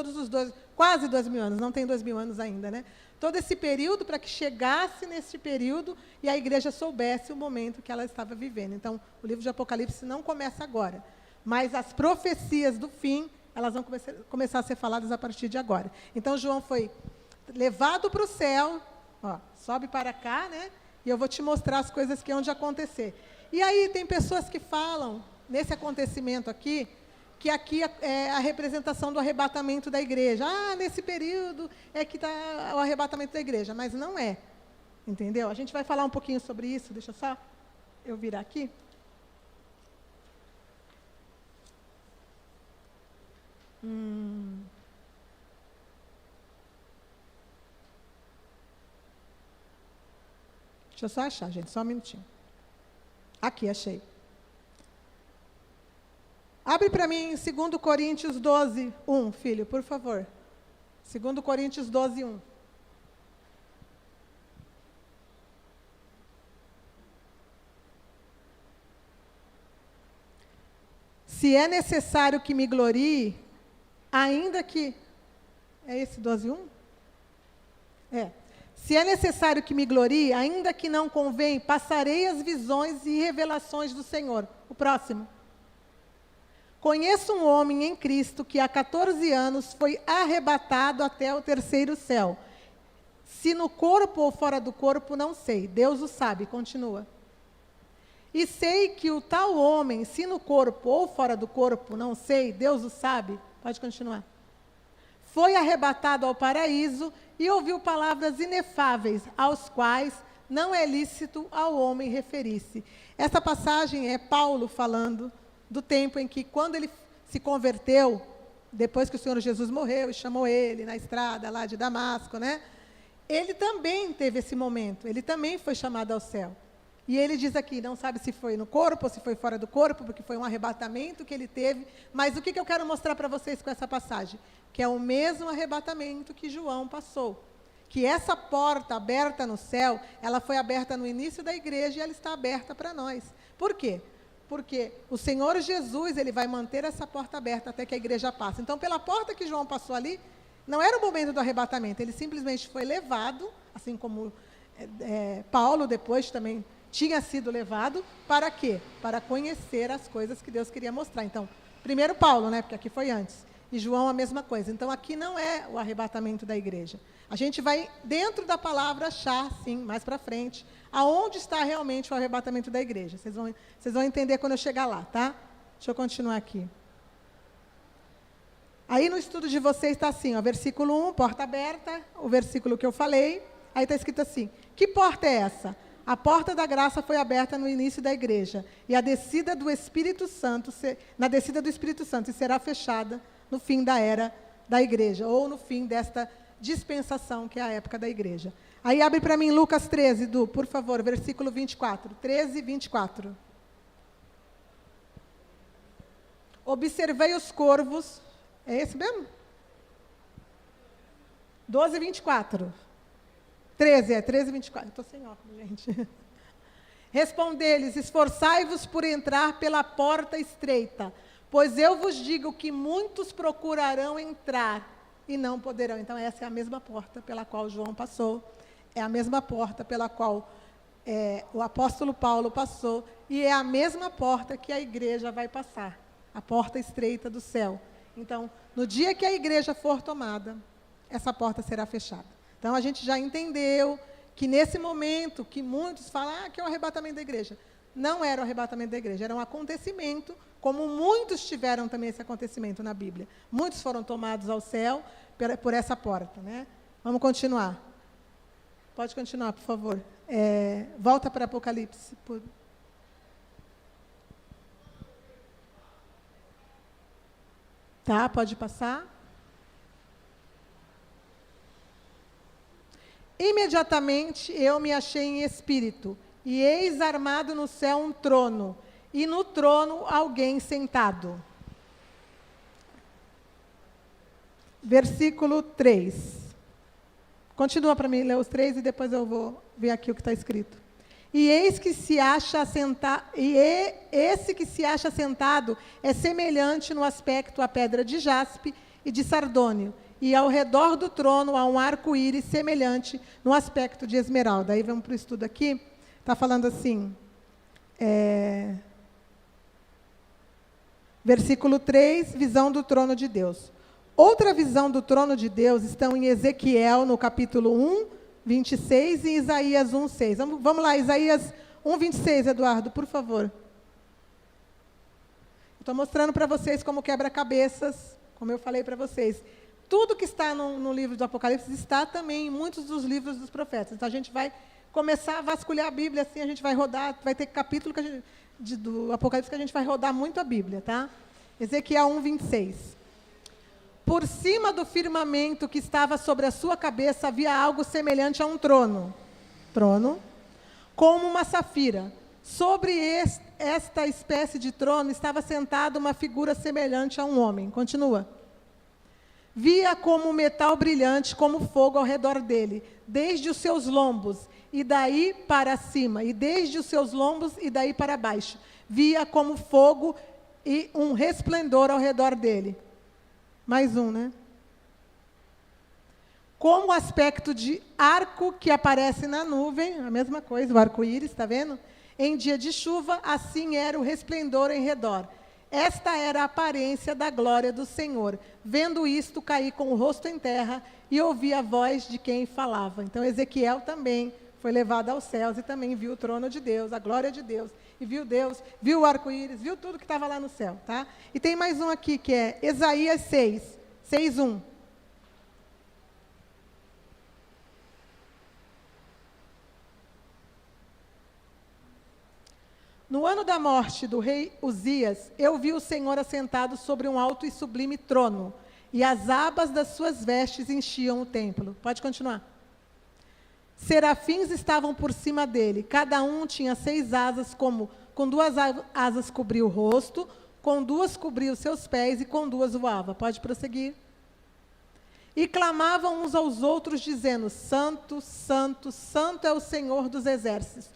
quase 2.000 anos, não tem 2.000 anos ainda, né? Todo esse período para que chegasse nesse período e a igreja soubesse o momento que ela estava vivendo. Então, o livro de Apocalipse não começa agora, mas as profecias do fim, elas vão começar a ser faladas a partir de agora. Então, João foi levado para o céu, ó, sobe para cá, né? E eu vou te mostrar as coisas que hão de acontecer. E aí tem pessoas que falam, nesse acontecimento aqui, que aqui é a representação do arrebatamento da igreja. Ah, nesse período é que está o arrebatamento da igreja, mas não é. Entendeu? A gente vai falar um pouquinho sobre isso, deixa só eu virar aqui. Deixa eu só achar, gente, só um minutinho. Aqui, achei. Abre para mim em 2 Coríntios 12, 1, filho, por favor. 2 Coríntios 12, 1. Se é necessário que me glorie, ainda que... É esse 12, 1? É. Se é necessário que me glorie, ainda que não convém, passarei as visões e revelações do Senhor. O próximo. Conheço um homem em Cristo que há 14 anos foi arrebatado até o terceiro céu. Se no corpo ou fora do corpo, não sei. Deus o sabe. Continua. E sei que o tal homem, se no corpo ou fora do corpo, não sei, Deus o sabe. Pode continuar. Foi arrebatado ao paraíso e ouviu palavras inefáveis, aos quais não é lícito ao homem referir-se. Essa passagem é Paulo falando do tempo em que, quando ele se converteu, depois que o Senhor Jesus morreu e chamou ele na estrada lá de Damasco, né? Ele também teve esse momento, ele também foi chamado ao céu. E ele diz aqui, não sabe se foi no corpo ou se foi fora do corpo, porque foi um arrebatamento que ele teve. Mas o que eu quero mostrar para vocês com essa passagem? Que é o mesmo arrebatamento que João passou. Que essa porta aberta no céu, ela foi aberta no início da igreja e ela está aberta para nós. Por quê? Porque o Senhor Jesus, ele vai manter essa porta aberta até que a igreja passe. Então, pela porta que João passou ali, não era o momento do arrebatamento, ele simplesmente foi levado, assim como Paulo depois também tinha sido levado, para quê? Para conhecer as coisas que Deus queria mostrar. Então, primeiro Paulo, né, porque aqui foi antes, e João a mesma coisa. Então, aqui não é o arrebatamento da igreja. A gente vai, dentro da palavra, achar, sim, mais para frente, aonde está realmente o arrebatamento da igreja. Vocês vão entender quando eu chegar lá, tá? Deixa eu continuar aqui. Aí no estudo de vocês está assim, ó, versículo 1, porta aberta, o versículo que eu falei, aí está escrito assim, que porta é essa? A porta da graça foi aberta no início da igreja, e a descida do Espírito Santo, na descida do Espírito Santo, e será fechada no fim da era da igreja, ou no fim desta dispensação, que é a época da igreja. Aí abre para mim Lucas 13, Du, por favor, versículo 24. 13, 24. Observei os corvos. É esse mesmo? 12, 24. 13, 24. Estou sem óculos, gente. Respondei-lhes, esforçai-vos por entrar pela porta estreita, pois eu vos digo que muitos procurarão entrar e não poderão. Então, essa é a mesma porta pela qual João passou, é a mesma porta pela qual o apóstolo Paulo passou, e é a mesma porta que a igreja vai passar, a porta estreita do céu. Então, no dia que a igreja for tomada, essa porta será fechada. Então, a gente já entendeu que nesse momento, que muitos falam, que é o arrebatamento da igreja. Não era o arrebatamento da igreja, era um acontecimento, como muitos tiveram também esse acontecimento na Bíblia. Muitos foram tomados ao céu por essa porta, né? Vamos continuar. Pode continuar, por favor. Volta para Apocalipse. Tá, pode passar. Imediatamente eu me achei em espírito, e eis armado no céu um trono, e no trono alguém sentado. Versículo 3. Continua para mim ler os 3 e depois eu vou ver aqui o que está escrito. E eis que se acha assentado, esse que se acha sentado é semelhante no aspecto à pedra de jaspe e de sardônio, e ao redor do trono há um arco-íris semelhante no aspecto de esmeralda. Aí vamos para o estudo aqui, está falando assim, versículo 3, visão do trono de Deus. Outra visão do trono de Deus estão em Ezequiel, no capítulo 1, 26, e Isaías 1, 6. Vamos lá, Isaías 1, 26, Eduardo, por favor. Estou mostrando para vocês como quebra-cabeças, como eu falei para vocês. Tudo que está no livro do Apocalipse está também em muitos dos livros dos profetas. Então, a gente vai começar a vasculhar a Bíblia, assim, a gente vai rodar, vai ter capítulo do Apocalipse que a gente vai rodar muito a Bíblia, tá? Ezequiel 1, 26. Por cima do firmamento que estava sobre a sua cabeça havia algo semelhante a um trono, como uma safira. Sobre esta espécie de trono estava sentada uma figura semelhante a um homem. Continua. Via como um metal brilhante, como fogo ao redor dele, desde os seus lombos e daí para cima, e desde os seus lombos e daí para baixo. Via como fogo e um resplendor ao redor dele. Mais um, né? Como o aspecto de arco que aparece na nuvem, a mesma coisa, o arco-íris, está vendo? Em dia de chuva, assim era o resplendor em redor. Esta era a aparência da glória do Senhor. Vendo isto, caí com o rosto em terra e ouvi a voz de quem falava. Então, Ezequiel também foi levado aos céus e também viu o trono de Deus, a glória de Deus. E viu Deus, viu o arco-íris, viu tudo que estava lá no céu, tá? E tem mais um aqui, que é Isaías 6, 6:1. No ano da morte do rei Uzias, eu vi o Senhor assentado sobre um alto e sublime trono, e as abas das suas vestes enchiam o templo. Pode continuar. Serafins estavam por cima dele, cada um tinha 6 asas, com 2 asas cobria o rosto, com 2 cobria os seus pés e com 2 voava. Pode prosseguir. E clamavam uns aos outros, dizendo: Santo, Santo, Santo é o Senhor dos exércitos.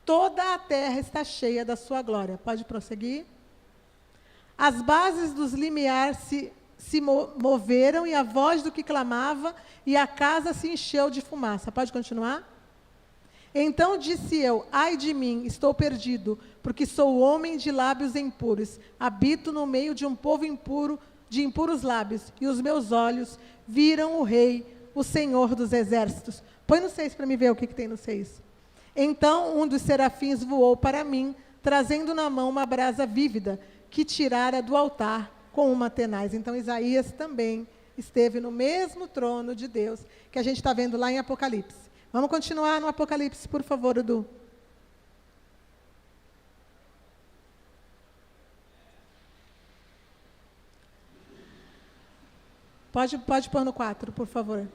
Toda a terra está cheia da sua glória. Pode prosseguir. As bases dos limiares se moveram, e a voz do que clamava, e a casa se encheu de fumaça. Pode continuar? Então disse eu: ai de mim, estou perdido, porque sou homem de lábios impuros. Habito no meio de um povo impuro, de impuros lábios, e os meus olhos viram o Rei, o Senhor dos exércitos. Põe no 6 para me ver o que tem no 6. Então um dos serafins voou para mim, trazendo na mão uma brasa vívida, que tirara do altar com uma tenaz. Então Isaías também esteve no mesmo trono de Deus, que a gente está vendo lá em Apocalipse. Vamos continuar no Apocalipse, por favor, Edu. Pode pôr no 4, por favor.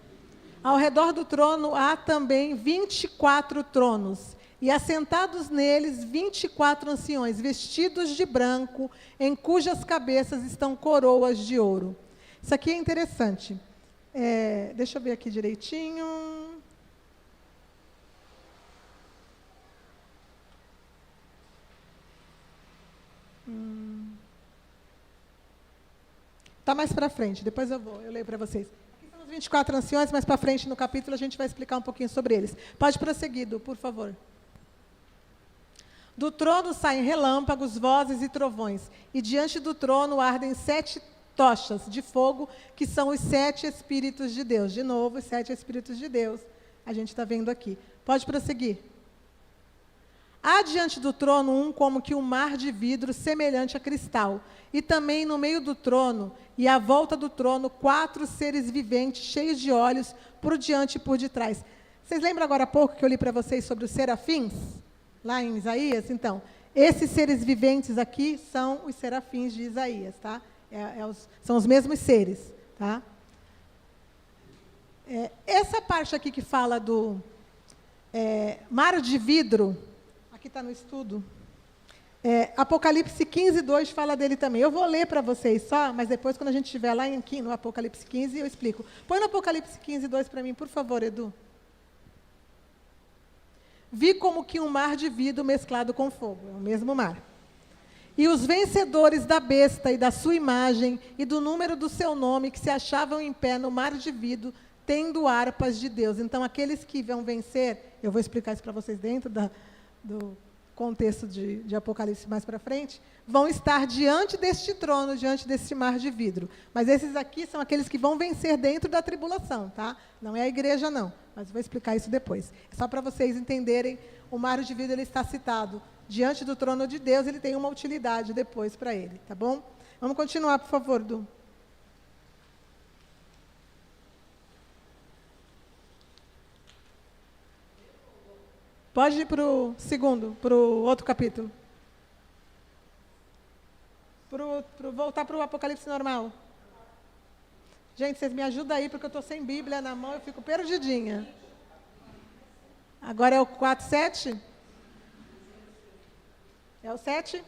Ao redor do trono há também 24 tronos, e assentados neles 24 anciões, vestidos de branco, em cujas cabeças estão coroas de ouro. Isso aqui é interessante. Deixa eu ver aqui direitinho. Está mais para frente, depois eu leio para vocês. 24 anciões, mais para frente no capítulo a gente vai explicar um pouquinho sobre eles. Pode prosseguir, por favor. Do trono saem relâmpagos, vozes e trovões, e diante do trono ardem 7 tochas de fogo, que são os 7 Espíritos de Deus. De novo, os 7 Espíritos de Deus, a gente está vendo aqui. Pode prosseguir. Há diante do trono como que um mar de vidro semelhante a cristal, e também no meio do trono e à volta do trono 4 seres viventes cheios de olhos por diante e por detrás. Vocês lembram agora há pouco que eu li para vocês sobre os serafins, lá em Isaías? Então, esses seres viventes aqui são os serafins de Isaías, tá? São os mesmos seres, tá? Essa parte aqui que fala do mar de vidro, aqui está no estudo, Apocalipse 15:2 fala dele também. Eu vou ler para vocês só, mas depois, quando a gente estiver lá no Apocalipse 15, eu explico. Põe no Apocalipse 15:2 para mim, por favor, Edu. Vi como que um mar de vidro mesclado com fogo. É o mesmo mar. E os vencedores da besta e da sua imagem e do número do seu nome, que se achavam em pé no mar de vidro, tendo harpas de Deus. Então, aqueles que vão vencer, eu vou explicar isso para vocês dentro do contexto de Apocalipse mais para frente, vão estar diante deste trono, diante deste mar de vidro. Mas esses aqui são aqueles que vão vencer dentro da tribulação, tá? Não é a igreja, não. Mas vou explicar isso depois. É só para vocês entenderem, o mar de vidro ele está citado diante do trono de Deus, ele tem uma utilidade depois para ele, tá bom? Vamos continuar, por favor, Du. Pode ir para o segundo, para o outro capítulo. Voltar para o Apocalipse normal. Gente, vocês me ajudam aí, porque eu estou sem Bíblia na mão, eu fico perdidinha. Agora é o 4:7? É o 7?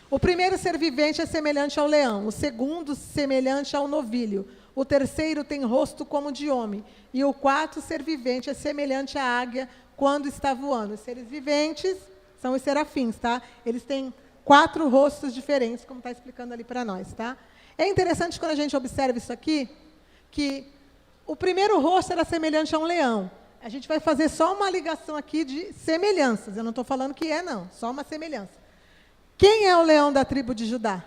O primeiro ser vivente é semelhante ao leão, o segundo semelhante ao novilho, o terceiro tem rosto como de homem, e o quarto ser vivente é semelhante à águia quando está voando. Os seres viventes são os serafins, tá? Eles têm 4 rostos diferentes, como está explicando ali para nós, tá? É interessante quando a gente observa isso aqui, que o primeiro rosto era semelhante a um leão. A gente vai fazer só uma ligação aqui de semelhanças. Eu não estou falando que é, não. Só uma semelhança. Quem é o leão da tribo de Judá?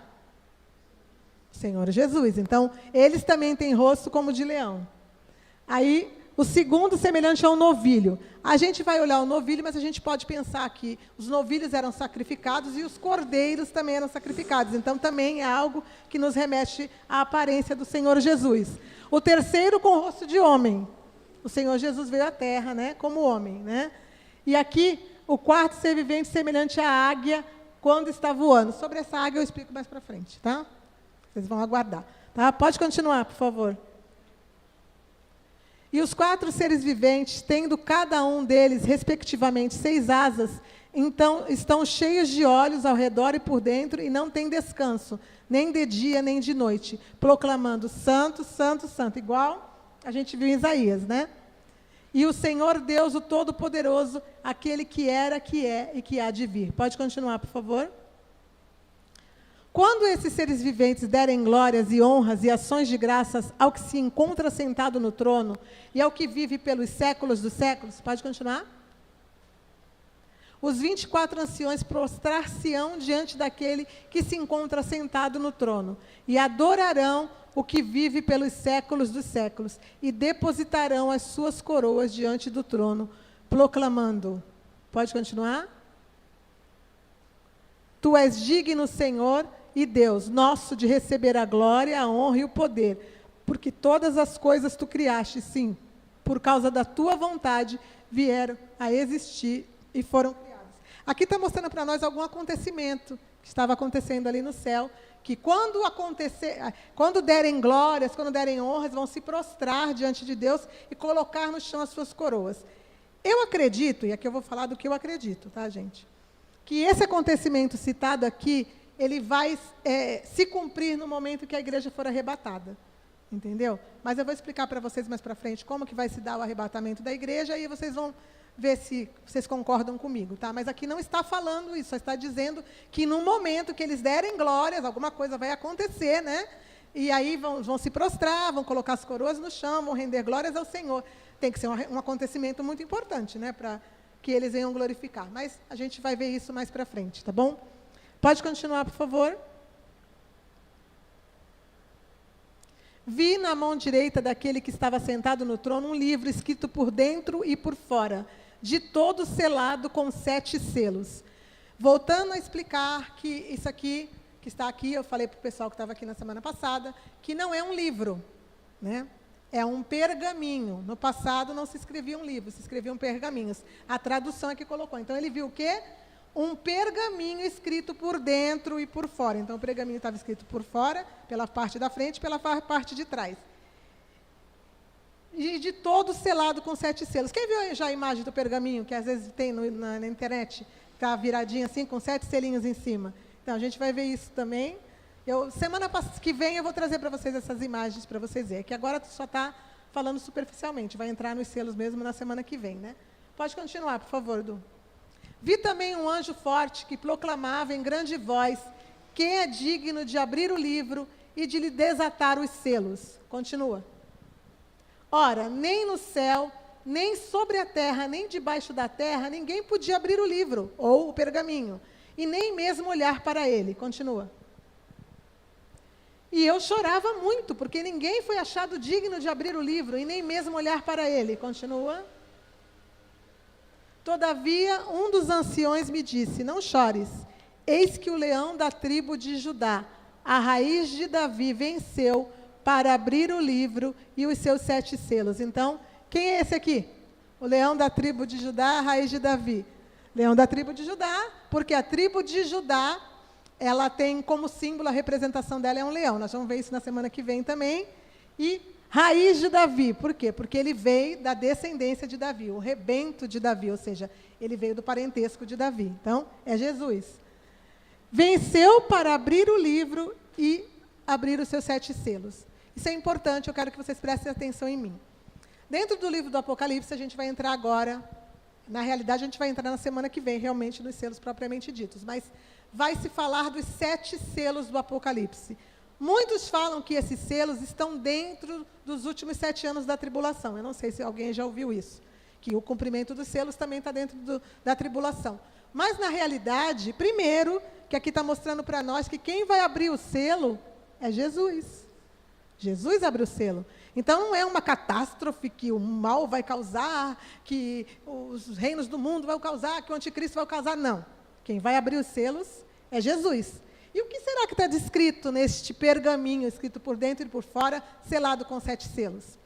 O Senhor Jesus. Então, eles também têm rosto como de leão. Aí, o segundo semelhante a um novilho. A gente vai olhar o novilho, mas a gente pode pensar que os novilhos eram sacrificados e os cordeiros também eram sacrificados. Então, também é algo que nos remete à aparência do Senhor Jesus. O terceiro com rosto de homem. O Senhor Jesus veio à terra, né, como homem, né? E aqui, o quarto ser vivente semelhante à águia quando está voando. Sobre essa águia eu explico mais para frente, tá? Vocês vão aguardar. Tá? Pode continuar, por favor. E os 4 seres viventes, tendo cada um deles, respectivamente, 6 asas, então estão cheios de olhos ao redor e por dentro, e não têm descanso, nem de dia, nem de noite, proclamando santo, santo, santo, igual a gente viu em Isaías, né? E o Senhor Deus, o Todo-Poderoso, aquele que era, que é e que há de vir. Pode continuar, por favor. Quando esses seres viventes derem glórias e honras e ações de graças ao que se encontra sentado no trono e ao que vive pelos séculos dos séculos, pode continuar? Os 24 anciões prostrar-se-ão diante daquele que se encontra sentado no trono e adorarão o que vive pelos séculos dos séculos e depositarão as suas coroas diante do trono, proclamando. Pode continuar? Tu és digno, Senhor e Deus, nosso, de receber a glória, a honra e o poder, porque todas as coisas tu criaste, sim, por causa da tua vontade, vieram a existir e foram criadas. Aqui está mostrando para nós algum acontecimento que estava acontecendo ali no céu, que quando derem glórias, quando derem honras, vão se prostrar diante de Deus e colocar no chão as suas coroas. Eu acredito, e aqui eu vou falar do que eu acredito, tá, gente? Que esse acontecimento citado aqui, ele vai se cumprir no momento que a igreja for arrebatada. Entendeu? Mas eu vou explicar para vocês mais para frente como que vai se dar o arrebatamento da igreja, e vocês vão ver se vocês concordam comigo, tá? Mas aqui não está falando isso, só está dizendo que no momento que eles derem glórias, alguma coisa vai acontecer, né? E aí vão se prostrar, vão colocar as coroas no chão, vão render glórias ao Senhor. Tem que ser um acontecimento muito importante, né? Para que eles venham glorificar. Mas a gente vai ver isso mais para frente, tá bom? Pode continuar, por favor. Vi na mão direita daquele que estava sentado no trono um livro escrito por dentro e por fora, de todo selado com 7 selos. Voltando a explicar que isso aqui, que está aqui, eu falei para o pessoal que estava aqui na semana passada, que não é um livro, né? É um pergaminho. No passado não se escreviam livros, se escreviam pergaminhos. A tradução é que colocou. Então ele viu o quê? Um pergaminho escrito por dentro e por fora. Então o pergaminho estava escrito por fora, pela parte da frente e pela parte de trás. E de todo selado com 7 selos. Quem viu já a imagem do pergaminho, que às vezes tem na internet, está viradinho assim, com 7 selinhos em cima? Então a gente vai ver isso também. Semana que vem eu vou trazer para vocês essas imagens para vocês verem, que agora só está falando superficialmente, vai entrar nos selos mesmo na semana que vem, né? Pode continuar, por favor, Du. Vi também um anjo forte que proclamava em grande voz: quem é digno de abrir o livro e de lhe desatar os selos? Continua. Ora, nem no céu, nem sobre a terra, nem debaixo da terra, ninguém podia abrir o livro, ou o pergaminho, e nem mesmo olhar para ele. Continua. E eu chorava muito, porque ninguém foi achado digno de abrir o livro, e nem mesmo olhar para ele. Continua. Todavia, um dos anciões me disse: não chores, eis que o leão da tribo de Judá, a raiz de Davi, venceu para abrir o livro e os seus 7 selos. Então, quem é esse aqui? O leão da tribo de Judá, a raiz de Davi. Leão da tribo de Judá, porque a tribo de Judá, ela tem como símbolo, a representação dela é um leão. Nós vamos ver isso na semana que vem também. E raiz de Davi. Por quê? Porque ele veio da descendência de Davi, o rebento de Davi, ou seja, ele veio do parentesco de Davi. Então, é Jesus. Venceu para abrir o livro e abrir os seus 7 selos. Isso é importante, eu quero que vocês prestem atenção em mim. Dentro do livro do Apocalipse, a gente vai entrar agora, na realidade, a gente vai entrar na semana que vem, realmente, nos selos propriamente ditos, mas vai se falar dos 7 selos do Apocalipse. Muitos falam que esses selos estão dentro dos últimos 7 anos da tribulação. Eu não sei se alguém já ouviu isso, que o cumprimento dos selos também está dentro da tribulação. Mas, na realidade, primeiro, que aqui está mostrando para nós que quem vai abrir o selo é Jesus. Jesus abre o selo. Então, não é uma catástrofe que o mal vai causar, que os reinos do mundo vão causar, que o anticristo vai causar, não. Quem vai abrir os selos é Jesus. E o que será que está descrito neste pergaminho, escrito por dentro e por fora, selado com 7 selos?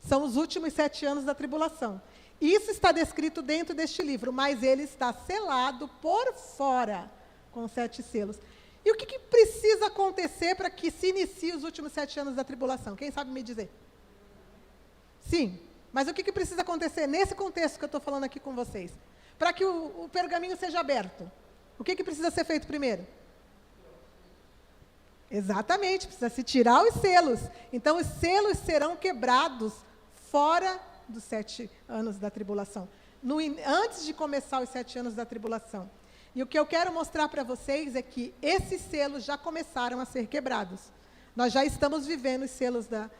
São os últimos 7 anos da tribulação. Isso está descrito dentro deste livro, mas ele está selado por fora com 7 selos. E o que precisa acontecer para que se inicie os últimos 7 anos da tribulação? Quem sabe me dizer? Sim, mas o que precisa acontecer nesse contexto que eu estou falando aqui com vocês? Para que o pergaminho seja aberto, o que precisa ser feito primeiro? Exatamente, precisa se tirar os selos. Então, os selos serão quebrados fora dos 7 anos da tribulação, antes de começar os 7 anos da tribulação. E o que eu quero mostrar para vocês é que esses selos já começaram a ser quebrados. Nós já estamos vivendo os selos da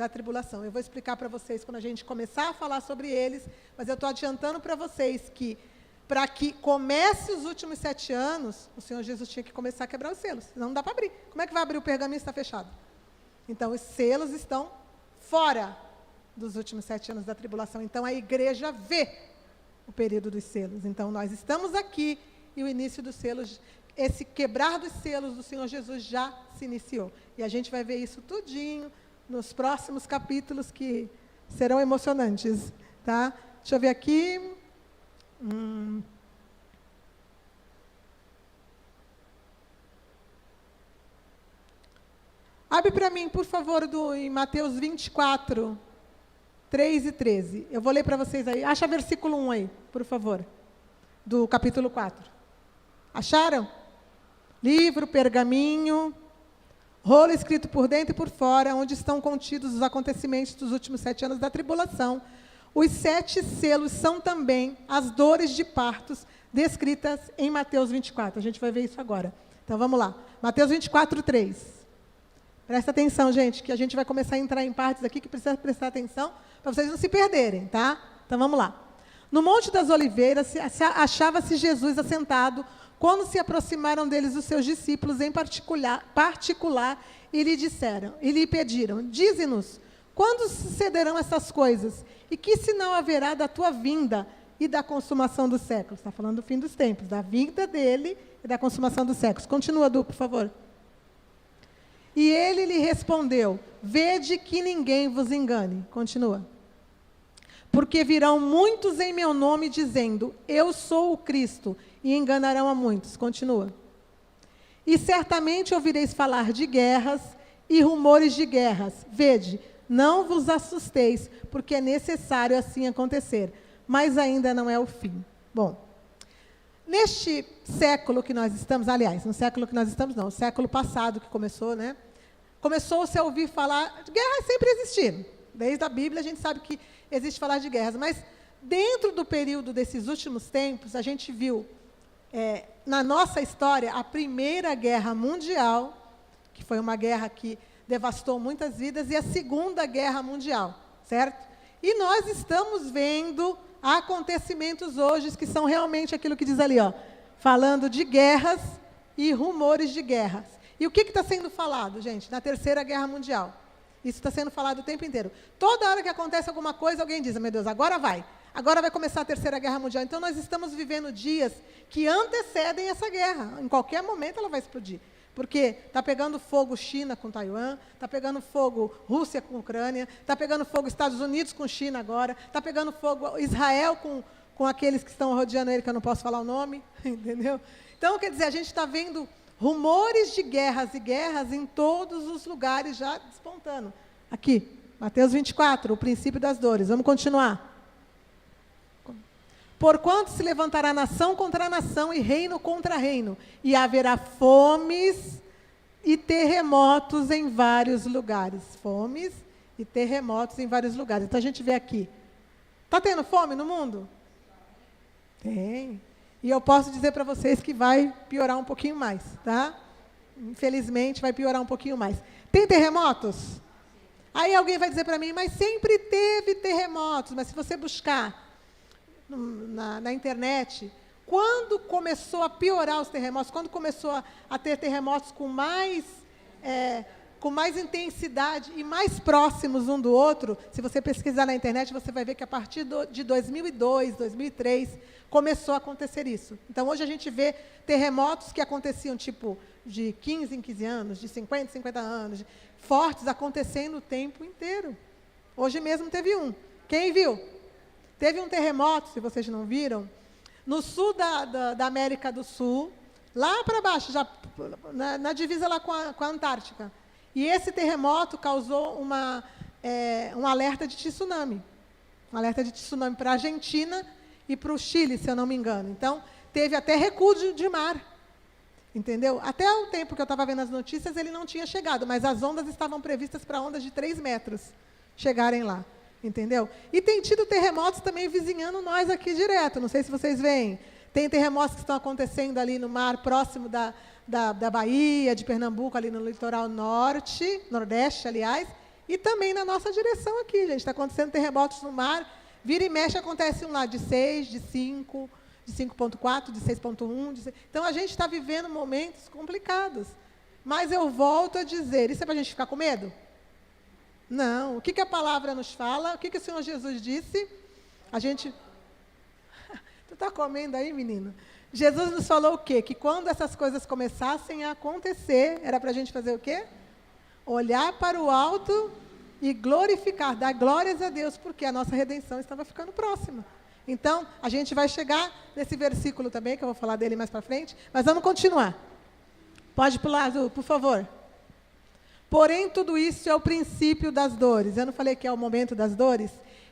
tribulação. Eu vou explicar para vocês quando a gente começar a falar sobre eles, mas eu estou adiantando para vocês que, para que comece os últimos 7 anos, o Senhor Jesus tinha que começar a quebrar os selos, senão não dá para abrir. Como é que vai abrir o pergaminho se está fechado? Então, os selos estão fora dos últimos 7 anos da tribulação. Então, a igreja vê o período dos selos. Então, nós estamos aqui e o início dos selos, esse quebrar dos selos do Senhor Jesus já se iniciou. E a gente vai ver isso tudinho nos próximos capítulos que serão emocionantes, tá? Deixa eu ver aqui. Abre para mim, por favor, em Mateus 24, 3 e 13. Eu vou ler para vocês aí. Acha versículo 1 aí, por favor, do capítulo 4. Acharam? Livro, pergaminho, rolo escrito por dentro e por fora, onde estão contidos os acontecimentos dos últimos 7 anos da tribulação. Os 7 selos são também as dores de partos descritas em Mateus 24. A gente vai ver isso agora. Então, vamos lá. Mateus 24, 3. Presta atenção, gente, que a gente vai começar a entrar em partes aqui que precisa prestar atenção para vocês não se perderem, tá? Então, vamos lá. No Monte das Oliveiras, achava-se Jesus assentado, quando se aproximaram deles os seus discípulos em particular e lhe pediram, dize-nos, quando sucederão essas coisas? E que sinal haverá da tua vinda e da consumação dos séculos? Está falando do fim dos tempos, da vinda dele e da consumação dos séculos. Continua, Du, por favor. E ele lhe respondeu, vede que ninguém vos engane. Continua. Porque virão muitos em meu nome dizendo, eu sou o Cristo, e enganarão a muitos. Continua. E certamente ouvireis falar de guerras e rumores de guerras. Vede, não vos assusteis, porque é necessário assim acontecer, mas ainda não é o fim. Bom, neste século que nós estamos, aliás, no século que nós estamos não, o século passado que começou, né? Começou-se a ouvir falar, guerras sempre existiram. Desde a Bíblia a gente sabe que existe falar de guerras, mas dentro do período desses últimos tempos, a gente viu na nossa história a Primeira Guerra Mundial, que foi uma guerra que devastou muitas vidas, e a Segunda Guerra Mundial, certo? E nós estamos vendo acontecimentos hoje que são realmente aquilo que diz ali, ó, falando de guerras e rumores de guerras. E o que está sendo falado, gente? Na Terceira Guerra Mundial. Isso está sendo falado o tempo inteiro. Toda hora que acontece alguma coisa, alguém diz, meu Deus, agora vai começar a Terceira Guerra Mundial. Então, nós estamos vivendo dias que antecedem essa guerra. Em qualquer momento ela vai explodir. Porque está pegando fogo China com Taiwan, está pegando fogo Rússia com Ucrânia, está pegando fogo Estados Unidos com China agora, está pegando fogo Israel com aqueles que estão rodeando ele, que eu não posso falar o nome, entendeu? Então, quer dizer, a gente está vendo rumores de guerras e guerras em todos os lugares já despontando. Aqui, Mateus 24, o princípio das dores. Vamos continuar. Porquanto se levantará nação contra nação e reino contra reino, e haverá fomes e terremotos em vários lugares. Fomes e terremotos em vários lugares. Então a gente vê aqui. Está tendo fome no mundo? Tem. E eu posso dizer para vocês que vai piorar um pouquinho mais, tá? Infelizmente vai piorar um pouquinho mais. Tem terremotos? Aí alguém vai dizer para mim, mas sempre teve terremotos. Mas se você buscar na internet, quando começou a piorar os terremotos, quando começou a ter terremotos com mais intensidade e mais próximos um do outro, se você pesquisar na internet, você vai ver que a partir de 2002, 2003, começou a acontecer isso. Então, hoje a gente vê terremotos que aconteciam, tipo, de 15 em 15 anos, de 50 em 50 anos, fortes, acontecendo o tempo inteiro. Hoje mesmo teve um. Quem viu? Teve um terremoto, se vocês não viram, no sul da América do Sul, lá para baixo, já, na divisa lá com a Antártica. E esse terremoto causou um alerta de tsunami. Um alerta de tsunami para a Argentina e para o Chile, se eu não me engano. Então, teve até recuo de mar. Entendeu? Até o tempo que eu estava vendo as notícias, ele não tinha chegado, mas as ondas estavam previstas para ondas de 3 metros chegarem lá. Entendeu? E tem tido terremotos também vizinhando nós aqui direto. Não sei se vocês veem. Tem terremotos que estão acontecendo ali no mar, próximo da Bahia, de Pernambuco, ali no litoral nordeste, aliás, e também na nossa direção aqui, gente. Está acontecendo terremotos no mar. Vira e mexe, acontece um lá de 6, de 5, de 5.4, de 6.1. Então, a gente está vivendo momentos complicados. Mas eu volto a dizer, isso é para a gente ficar com medo? Não. O que a palavra nos fala? O que o Senhor Jesus disse? A gente... Tu está comendo aí, menino? Jesus nos falou o quê? Que quando essas coisas começassem a acontecer, era para a gente fazer o quê? Olhar para o alto e glorificar, dar glórias a Deus, porque a nossa redenção estava ficando próxima. Então, a gente vai chegar nesse versículo também, que eu vou falar dele mais para frente, mas vamos continuar. Pode pular, Azul, por favor. Porém, tudo isso é o princípio das dores. Eu não falei que é o momento das dores?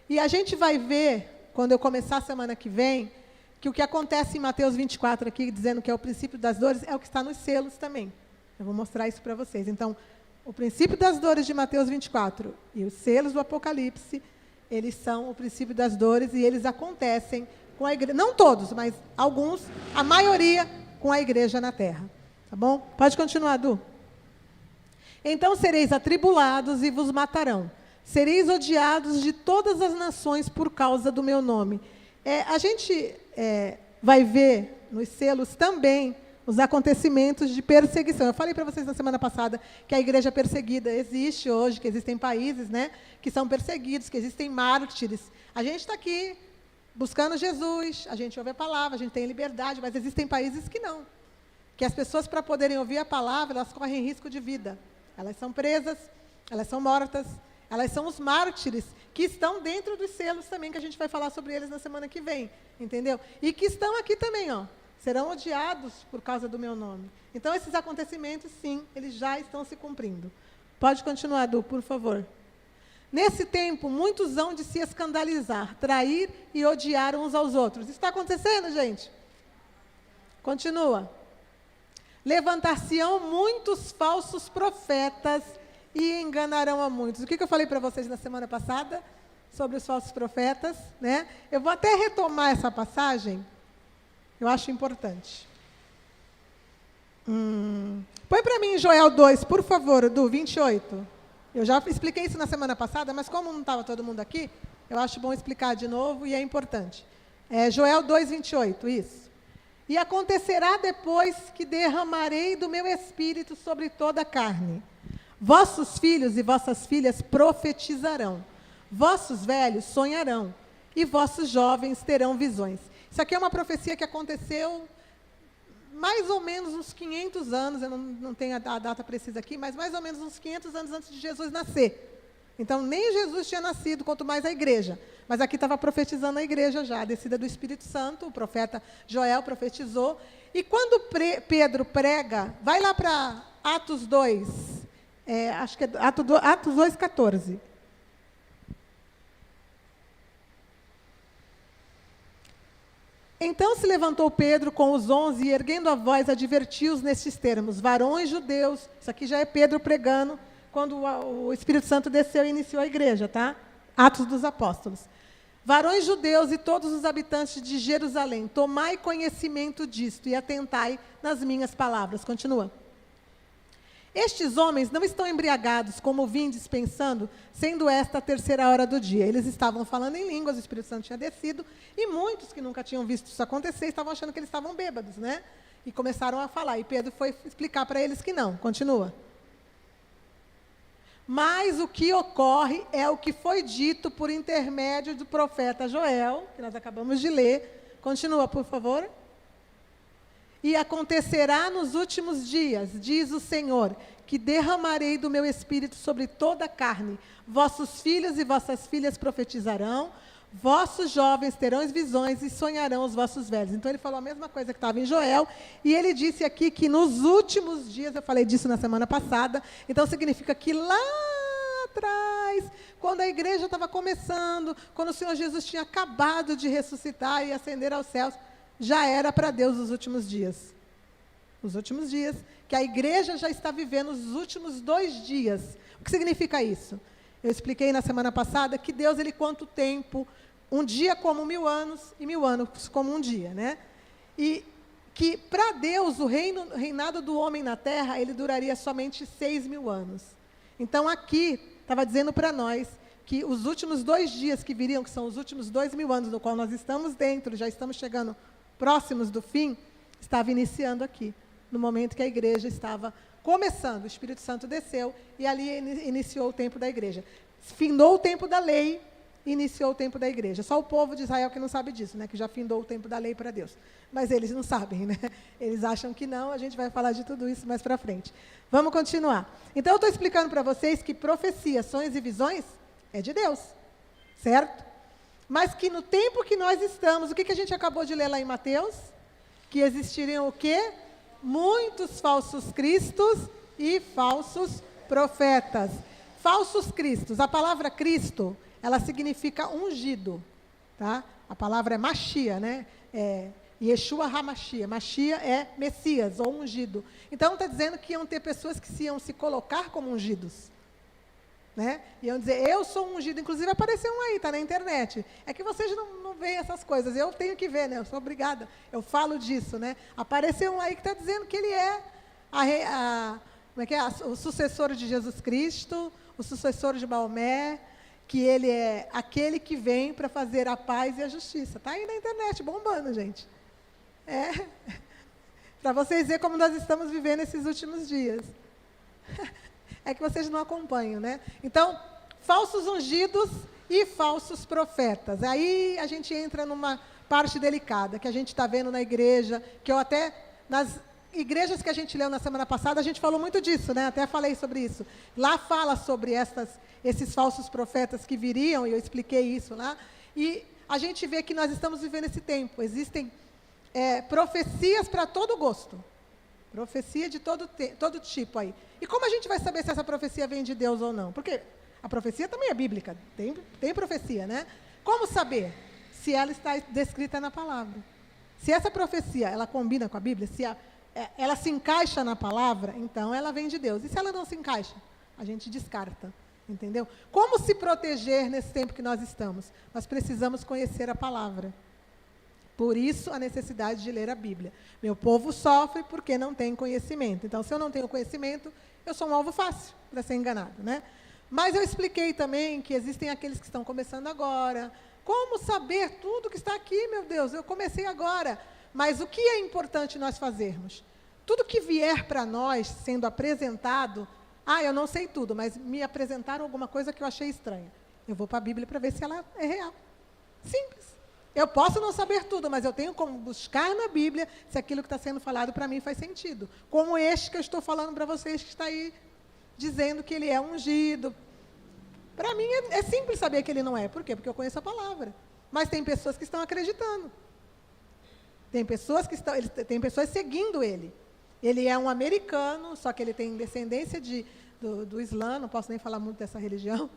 E a gente vai ver, quando eu começar a semana que vem, que o que acontece em Mateus 24 aqui, dizendo que é o princípio das dores, é o que está nos selos também. Eu vou mostrar isso para vocês. Então, o princípio das dores de Mateus 24 e os selos do Apocalipse, eles são o princípio das dores e eles acontecem com a igreja. Não todos, mas alguns, a maioria, com a igreja na terra. Tá bom? Pode continuar, Du. Então sereis atribulados e vos matarão. Sereis odiados de todas as nações por causa do meu nome. A gente vai ver nos selos também os acontecimentos de perseguição. Eu falei para vocês na semana passada que a igreja perseguida existe hoje, que existem países, né, que são perseguidos, que existem mártires. A gente está aqui buscando Jesus, a gente ouve a palavra, a gente tem liberdade, mas existem países que não. Que as pessoas, para poderem ouvir a palavra, elas correm risco de vida. Elas são presas, elas são mortas, elas são os mártires que estão dentro dos selos também, que a gente vai falar sobre eles na semana que vem, entendeu? E que estão aqui também, ó, serão odiados por causa do meu nome. Então, esses acontecimentos, sim, eles já estão se cumprindo. Pode continuar, Du, por favor. Nesse tempo, muitos hão de se escandalizar, trair e odiar uns aos outros. Isso está acontecendo, gente? Continua. Levantar-se-ão muitos falsos profetas e enganarão a muitos. O que eu falei para vocês na semana passada sobre os falsos profetas, né? Eu vou até retomar essa passagem, eu acho importante. Põe para mim Joel 2, por favor, do 28. Eu já expliquei isso na semana passada, mas como não estava todo mundo aqui, eu acho bom explicar de novo e é importante. Joel 2, 28, isso. E acontecerá depois que derramarei do meu espírito sobre toda a carne. Vossos filhos e vossas filhas profetizarão. Vossos velhos sonharão. E vossos jovens terão visões. Isso aqui é uma profecia que aconteceu mais ou menos uns 500 anos, eu não tenho a data precisa aqui, mas mais ou menos uns 500 anos antes de Jesus nascer. Então, nem Jesus tinha nascido, quanto mais a igreja. Mas aqui estava profetizando a igreja já, a descida do Espírito Santo, o profeta Joel profetizou. E quando Pedro prega, vai lá para Atos 2, acho que é Atos 2, 14. Então se levantou Pedro com os 11 e, erguendo a voz, advertiu-os nestes termos: varões judeus, isso aqui já é Pedro pregando, quando o Espírito Santo desceu e iniciou a igreja, tá? Atos dos Apóstolos. Varões judeus e todos os habitantes de Jerusalém, tomai conhecimento disto e atentai nas minhas palavras. Continua. Estes homens não estão embriagados, como vindes pensando, sendo esta a terceira hora do dia. Eles estavam falando em línguas, o Espírito Santo tinha descido, e muitos que nunca tinham visto isso acontecer estavam achando que eles estavam bêbados, né? E começaram a falar, e Pedro foi explicar para eles que não. Continua. Mas o que ocorre é o que foi dito por intermédio do profeta Joel, que nós acabamos de ler. Continua, por favor. E acontecerá nos últimos dias, diz o Senhor, que derramarei do meu espírito sobre toda a carne. Vossos filhos e vossas filhas profetizarão, vossos jovens terão visões e sonharão os vossos velhos. Então ele falou a mesma coisa que estava em Joel, e ele disse aqui que nos últimos dias, eu falei disso na semana passada, então significa que lá atrás, quando a igreja estava começando, quando o Senhor Jesus tinha acabado de ressuscitar e ascender aos céus, já era para Deus os últimos dias. Os últimos dias, que a igreja já está vivendo os últimos 2 dias. O que significa isso? Eu expliquei na semana passada que Deus, ele conta o tempo, um dia como 1000 anos e 1000 anos como um dia, né? E que para Deus o reinado do homem na terra, ele duraria somente 6.000 anos. Então aqui estava dizendo para nós que os últimos 2 dias que viriam, que são os últimos 2.000 anos do qual nós estamos dentro, já estamos chegando próximos do fim, estava iniciando aqui, no momento que a igreja estava começando, o Espírito Santo desceu e ali iniciou o tempo da igreja. Findou o tempo da lei, iniciou o tempo da igreja. Só o povo de Israel que não sabe disso, né? Que já findou o tempo da lei para Deus. Mas eles não sabem, né? Eles acham que não, a gente vai falar de tudo isso mais para frente. Vamos continuar. Então, eu estou explicando para vocês que profecia, sonhos e visões é de Deus, certo? Mas que no tempo que nós estamos, o que a gente acabou de ler lá em Mateus? Que existiriam o quê? Muitos falsos cristos e falsos profetas. Falsos cristos. A palavra Cristo, ela significa ungido, tá? A palavra é Machia, né? É Yeshua HaMachia. Machia é Messias ou ungido. Então está dizendo que iam ter pessoas que iam se colocar como ungidos, né? Iam dizer, eu sou ungido. Inclusive apareceu um aí, está na internet. É que vocês não veem essas coisas. Eu tenho que ver, né? Eu sou obrigada. Eu falo disso, né? Apareceu um aí que está dizendo que ele é o sucessor de Jesus Cristo, o sucessor de Maomé, que ele é aquele que vem para fazer a paz e a justiça. Está aí na internet, bombando, gente. Para vocês verem como nós estamos vivendo esses últimos dias. É que vocês não acompanham, né? Então, falsos ungidos e falsos profetas. Aí a gente entra numa parte delicada, que a gente está vendo na igreja, que eu até, nas igrejas que a gente leu na semana passada, a gente falou muito disso, né? Até falei sobre isso. Lá fala sobre esses falsos profetas que viriam, e eu expliquei isso lá, e a gente vê que nós estamos vivendo esse tempo. Existem profecias para todo gosto. Profecia de todo tipo aí. E como a gente vai saber se essa profecia vem de Deus ou não? Porque a profecia também é bíblica, tem profecia, né? Como saber se ela está descrita na palavra? Se essa profecia, ela combina com a Bíblia, se ela se encaixa na palavra, então ela vem de Deus. E se ela não se encaixa? A gente descarta, entendeu? Como se proteger nesse tempo que nós estamos? Nós precisamos conhecer a palavra. Por isso, a necessidade de ler a Bíblia. Meu povo sofre porque não tem conhecimento. Então, se eu não tenho conhecimento, eu sou um alvo fácil para ser enganado, né? Mas eu expliquei também que existem aqueles que estão começando agora. Como saber tudo que está aqui, meu Deus? Eu comecei agora. Mas o que é importante nós fazermos? Tudo que vier para nós sendo apresentado, eu não sei tudo, mas me apresentaram alguma coisa que eu achei estranha. Eu vou para a Bíblia para ver se ela é real. Simples. Eu posso não saber tudo, mas eu tenho como buscar na Bíblia se aquilo que está sendo falado para mim faz sentido. Como este que eu estou falando para vocês, que está aí dizendo que ele é ungido. Para mim é simples saber que ele não é. Por quê? Porque eu conheço a palavra. Mas tem pessoas que estão acreditando. Tem pessoas seguindo ele. Ele é um americano, só que ele tem descendência do Islã, não posso nem falar muito dessa religião,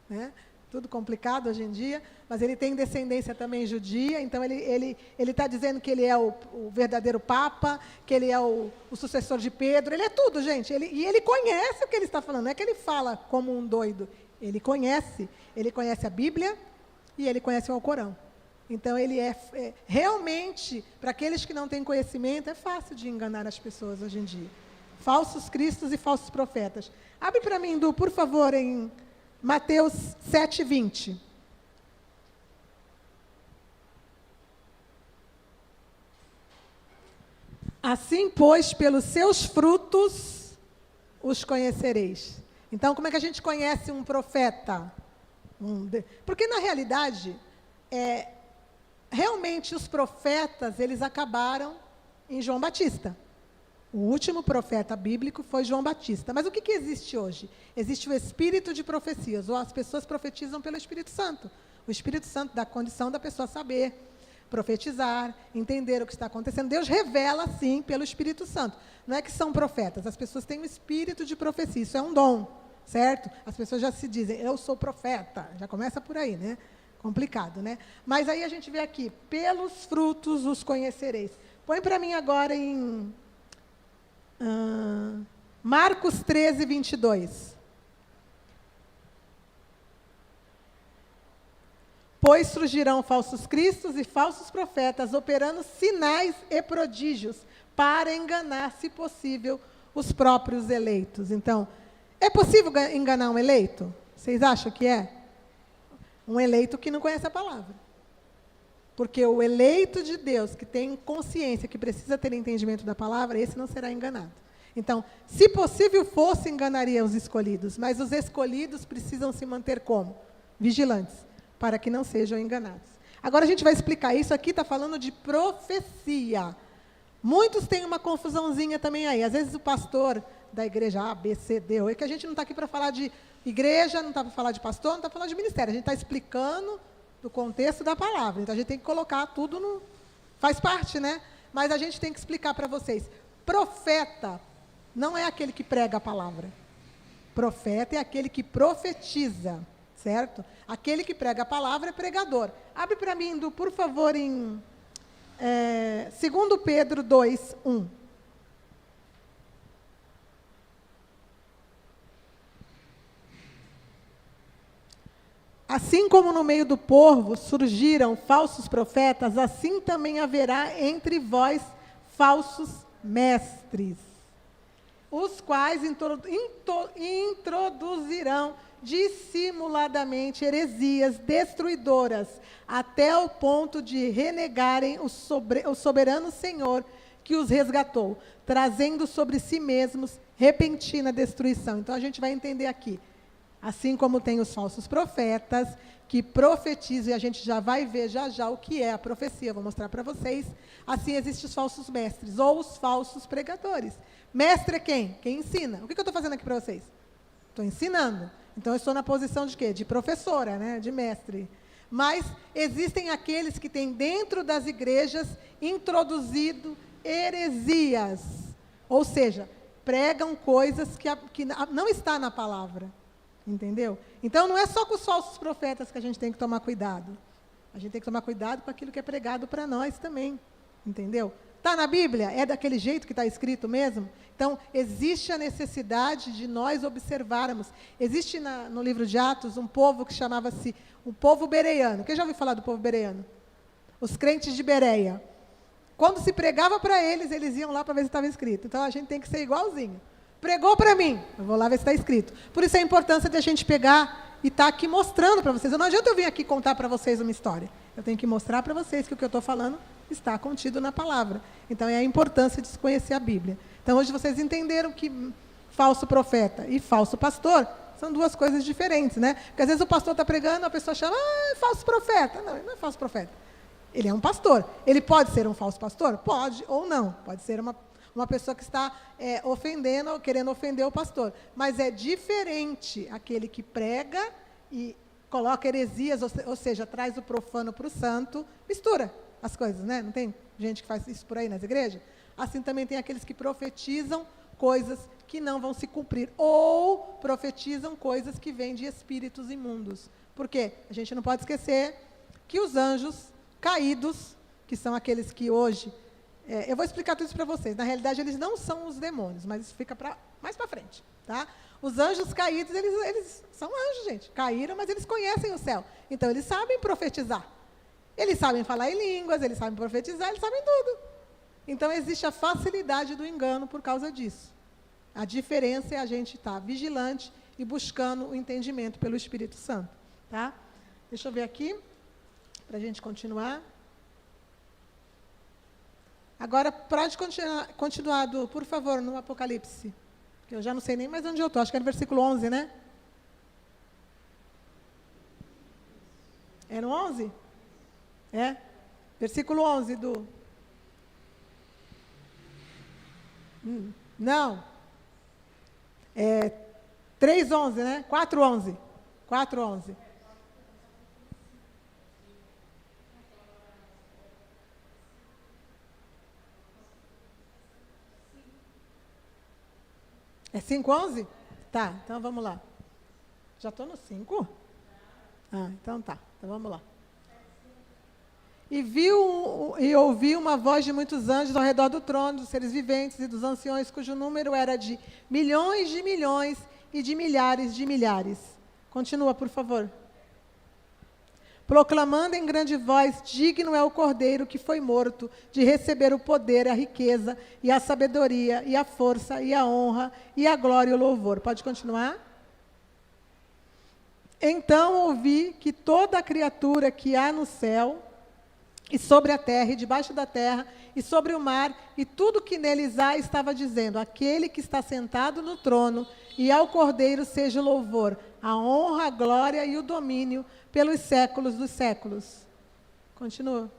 né? tudo complicado hoje em dia, mas ele tem descendência também judia, então ele está dizendo que ele é o verdadeiro Papa, que ele é o sucessor de Pedro, ele é tudo, gente. E ele conhece o que ele está falando, não é que ele fala como um doido, ele conhece a Bíblia e ele conhece o Alcorão. Então, ele realmente, para aqueles que não têm conhecimento, é fácil de enganar as pessoas hoje em dia. Falsos cristos e falsos profetas. Abre para mim, Du, por favor, em Mateus 7:20. Assim, pois, pelos seus frutos os conhecereis. Então, como é que a gente conhece um profeta? Porque, na realidade, realmente os profetas, eles acabaram em João Batista. O último profeta bíblico foi João Batista. Mas o que existe hoje? Existe o espírito de profecias, ou as pessoas profetizam pelo Espírito Santo. O Espírito Santo dá a condição da pessoa saber, profetizar, entender o que está acontecendo. Deus revela, sim, pelo Espírito Santo. Não é que são profetas, as pessoas têm um espírito de profecia, isso é um dom, certo? As pessoas já se dizem, eu sou profeta, já começa por aí, né? Complicado, né? Mas aí a gente vê aqui, pelos frutos os conhecereis. Põe para mim agora em Marcos 13:22. Pois surgirão falsos cristos e falsos profetas, operando sinais e prodígios, para enganar, se possível, os próprios eleitos. Então, é possível enganar um eleito? Vocês acham que é? Um eleito que não conhece a palavra. Porque o eleito de Deus, que tem consciência, que precisa ter entendimento da palavra, esse não será enganado. Então, se possível fosse, enganaria os escolhidos, mas os escolhidos precisam se manter como? Vigilantes, para que não sejam enganados. Agora a gente vai explicar isso aqui, está falando de profecia. Muitos têm uma confusãozinha também aí. Às vezes o pastor da igreja A, B, C, D, é que a gente não está aqui para falar de igreja, não está para falar de pastor, não está para falar de ministério. A gente está explicando do contexto da palavra. Então, a gente tem que colocar tudo no... Faz parte, né? Mas a gente tem que explicar para vocês. Profeta não é aquele que prega a palavra. Profeta é aquele que profetiza, certo? Aquele que prega a palavra é pregador. Abre para mim, por favor, em 2 Pedro 2:1. Assim como no meio do povo surgiram falsos profetas, assim também haverá entre vós falsos mestres, os quais introduzirão dissimuladamente heresias destruidoras, até o ponto de renegarem o soberano Senhor que os resgatou, trazendo sobre si mesmos repentina destruição. Então, a gente vai entender aqui. Assim como tem os falsos profetas, que profetizam, e a gente já vai ver já o que é a profecia, vou mostrar para vocês. Assim existem os falsos mestres, ou os falsos pregadores. Mestre é quem? Quem ensina. O que eu estou fazendo aqui para vocês? Estou ensinando. Então, eu estou na posição de quê? De professora, né? De mestre. Mas existem aqueles que têm dentro das igrejas introduzido heresias. Ou seja, pregam coisas que não está na palavra. Entendeu? Então, não é só com os falsos profetas que a gente tem que tomar cuidado. A gente tem que tomar cuidado com aquilo que é pregado para nós também. Entendeu? Está na Bíblia? É daquele jeito que está escrito mesmo? Então, existe a necessidade de nós observarmos. Existe no livro de Atos um povo que chamava-se o povo bereano. Quem já ouviu falar do povo bereano? Os crentes de Bereia. Quando se pregava para eles, eles iam lá para ver se estava escrito. Então, a gente tem que ser igualzinho. Pregou para mim, eu vou lá ver se está escrito. Por isso a importância de a gente pegar e estar aqui mostrando para vocês. Não adianta eu vir aqui contar para vocês uma história. Eu tenho que mostrar para vocês que o que eu estou falando está contido na palavra. Então, é a importância de se conhecer a Bíblia. Então, hoje vocês entenderam que falso profeta e falso pastor são duas coisas diferentes, né? Porque às vezes o pastor está pregando, a pessoa chama, é falso profeta. Não, ele não é falso profeta. Ele é um pastor. Ele pode ser um falso pastor? Pode ou não. Pode ser uma pessoa que está ofendendo ou querendo ofender o pastor. Mas é diferente aquele que prega e coloca heresias, ou seja, traz o profano para o santo, mistura as coisas, né? Não tem gente que faz isso por aí nas igrejas? Assim também tem aqueles que profetizam coisas que não vão se cumprir, ou profetizam coisas que vêm de espíritos imundos, Porque a gente não pode esquecer que os anjos caídos, que são aqueles que hoje... eu vou explicar tudo isso para vocês. Na realidade, eles não são os demônios, mas isso fica mais para frente, tá? Os anjos caídos, eles são anjos, gente. Caíram, mas eles conhecem o céu. Então, eles sabem profetizar. Eles sabem falar em línguas, eles sabem profetizar, eles sabem tudo. Então, existe a facilidade do engano por causa disso. A diferença é a gente estar vigilante e buscando o entendimento pelo Espírito Santo, tá? Deixa eu ver aqui, para a gente continuar. Agora, pode continuar, por favor, no Apocalipse. Que eu já não sei nem mais onde eu estou. Acho que é no versículo 11, né? É no 11? É? Versículo 11 do... Não. É 3:11, né? 4:11. 4:11. É 5:11? Tá, então vamos lá. Já estou no 5? Ah, então tá. Então vamos lá. E ouvi uma voz de muitos anjos ao redor do trono, dos seres viventes e dos anciões, cujo número era de milhões e de milhares. Continua, por favor. Proclamando em grande voz, digno é o Cordeiro que foi morto, de receber o poder, a riqueza, e a sabedoria, e a força, e a honra, e a glória e o louvor. Pode continuar? Então ouvi que toda a criatura que há no céu, e sobre a terra, e debaixo da terra, e sobre o mar, e tudo que neles há, estava dizendo, aquele que está sentado no trono, e ao Cordeiro seja o louvor, a honra, a glória e o domínio, pelos séculos dos séculos. Continua.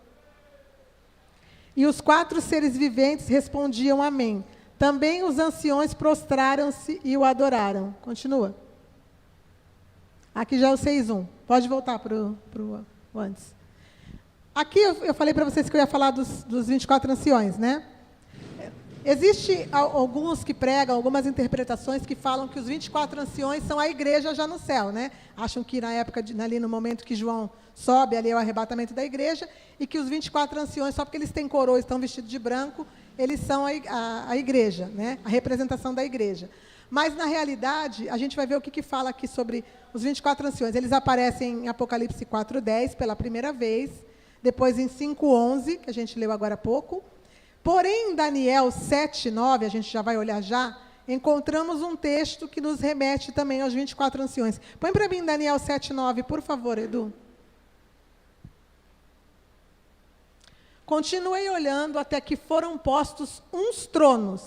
E os 4 seres viventes respondiam amém. Também os anciões prostraram-se e o adoraram. Continua. Aqui já é o 6:1. Pode voltar para o antes. Aqui eu falei para vocês que eu ia falar dos 24 anciões, né? Existem alguns que pregam, algumas interpretações que falam que os 24 anciões são a igreja já no céu, né? Acham que na época, ali no momento que João sobe, ali é o arrebatamento da igreja, e que os 24 anciões, só porque eles têm coroa e estão vestidos de branco, eles são a igreja, né? A representação da igreja. Mas, na realidade, a gente vai ver o que fala aqui sobre os 24 anciões. Eles aparecem em Apocalipse 4:10 pela primeira vez, depois em 5:11, que a gente leu agora há pouco. Porém, em Daniel 7:9, a gente já vai olhar já, encontramos um texto que nos remete também aos 24 anciões. Põe para mim Daniel 7:9, por favor, Edu. Continuei olhando até que foram postos uns tronos,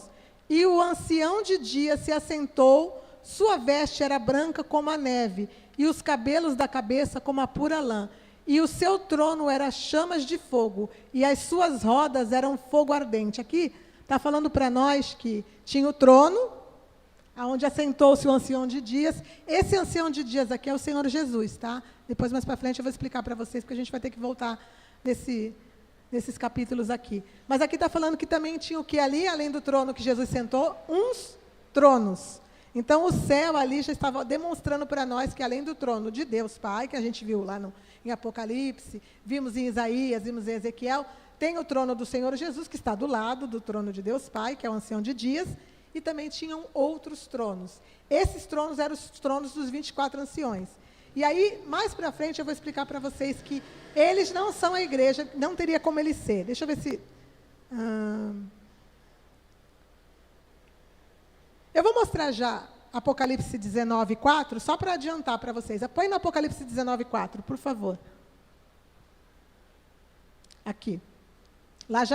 e o ancião de dia se assentou, sua veste era branca como a neve, e os cabelos da cabeça como a pura lã. E o seu trono era chamas de fogo, e as suas rodas eram fogo ardente. Aqui está falando para nós que tinha o trono, onde assentou-se o ancião de dias. Esse ancião de dias aqui é o Senhor Jesus, tá? Depois, mais para frente, eu vou explicar para vocês, porque a gente vai ter que voltar nesses capítulos aqui. Mas aqui está falando que também tinha o que ali, além do trono que Jesus sentou? Uns tronos. Então, o céu ali já estava demonstrando para nós que, além do trono de Deus Pai, que a gente viu lá em Apocalipse, vimos em Isaías, vimos em Ezequiel, tem o trono do Senhor Jesus, que está do lado do trono de Deus Pai, que é o ancião de dias, e também tinham outros tronos. Esses tronos eram os tronos dos 24 anciões. E aí, mais para frente, eu vou explicar para vocês que eles não são a igreja, não teria como eles ser. Deixa eu ver se... Eu vou mostrar já Apocalipse 19:4, só para adiantar para vocês. Põe no Apocalipse 19:4, por favor. Aqui.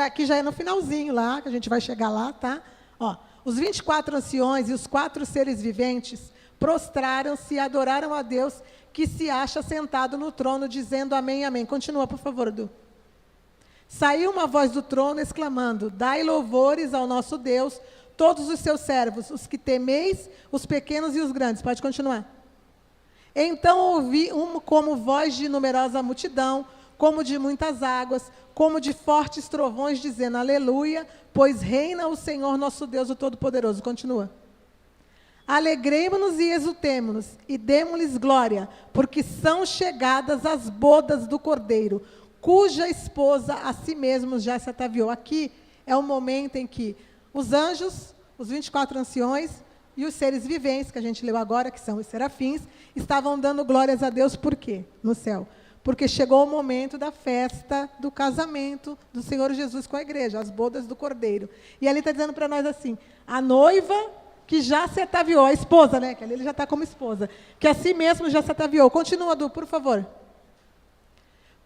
Aqui já é no finalzinho, lá, que a gente vai chegar lá, tá? Ó, os 24 anciões e os 4 seres viventes prostraram-se e adoraram a Deus, que se acha sentado no trono, dizendo amém, amém. Continua, por favor, Edu. Saiu uma voz do trono, exclamando, dai louvores ao nosso Deus, todos os seus servos, os que temeis, os pequenos e os grandes. Pode continuar. Então ouvi como voz de numerosa multidão, como de muitas águas, como de fortes trovões, dizendo, aleluia, pois reina o Senhor nosso Deus, o Todo-Poderoso. Continua. Alegremo-nos e exultemo-nos, e demo-lhes glória, porque são chegadas as bodas do Cordeiro, cuja esposa a si mesmo já se ataviou. Aqui é o momento em que os anjos, os 24 anciões e os seres viventes, que a gente leu agora, que são os serafins, estavam dando glórias a Deus, por quê? No céu. Porque chegou o momento da festa do casamento do Senhor Jesus com a igreja, as bodas do Cordeiro. E ali está dizendo para nós assim, a noiva que já se ataviou, a esposa, né? Que ali ele já está como esposa, que a si mesmo já se ataviou. Continua, Du, por favor.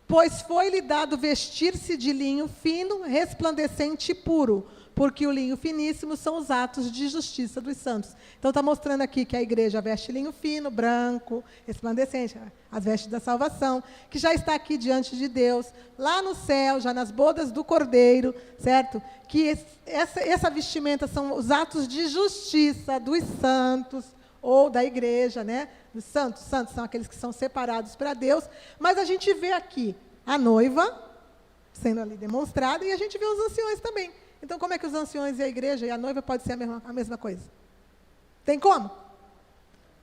Pois foi-lhe dado vestir-se de linho fino, resplandecente e puro, porque o linho finíssimo são os atos de justiça dos santos. Então está mostrando aqui que a igreja veste linho fino, branco, resplandecente, as vestes da salvação, que já está aqui diante de Deus, lá no céu, já nas bodas do Cordeiro, certo? Que essa vestimenta são os atos de justiça dos santos, ou da igreja, né? Os santos são aqueles que são separados para Deus, mas a gente vê aqui a noiva sendo ali demonstrada, e a gente vê os anciões também. Então, como é que os anciões e a igreja e a noiva pode ser a mesma coisa? Tem como?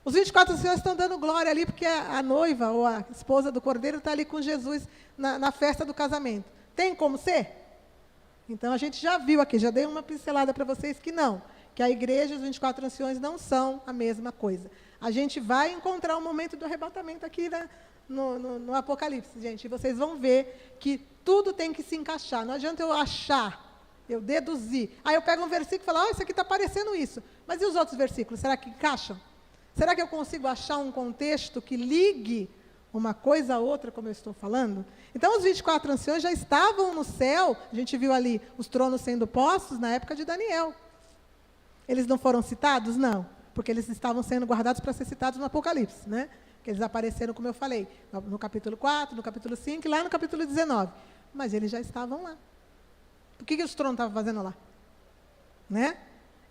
Os 24 anciões estão dando glória ali, porque a noiva ou a esposa do Cordeiro está ali com Jesus na festa do casamento. Tem como ser? Então, a gente já viu aqui, já dei uma pincelada para vocês que não, que a igreja e os 24 anciões não são a mesma coisa. A gente vai encontrar o momento do arrebatamento aqui no Apocalipse, gente, e vocês vão ver que tudo tem que se encaixar. Não adianta eu achar, eu deduzir. Aí eu pego um versículo e falo, isso aqui está parecendo isso. Mas e os outros versículos? Será que encaixam? Será que eu consigo achar um contexto que ligue uma coisa a outra, como eu estou falando? Então, os 24 anciões já estavam no céu, a gente viu ali os tronos sendo postos na época de Daniel. Eles não foram citados? Não, porque eles estavam sendo guardados para ser citados no Apocalipse, né? Que eles apareceram, como eu falei, no capítulo 4, no capítulo 5 e lá no capítulo 19. Mas eles já estavam lá. O que os tronos estavam fazendo lá? Né?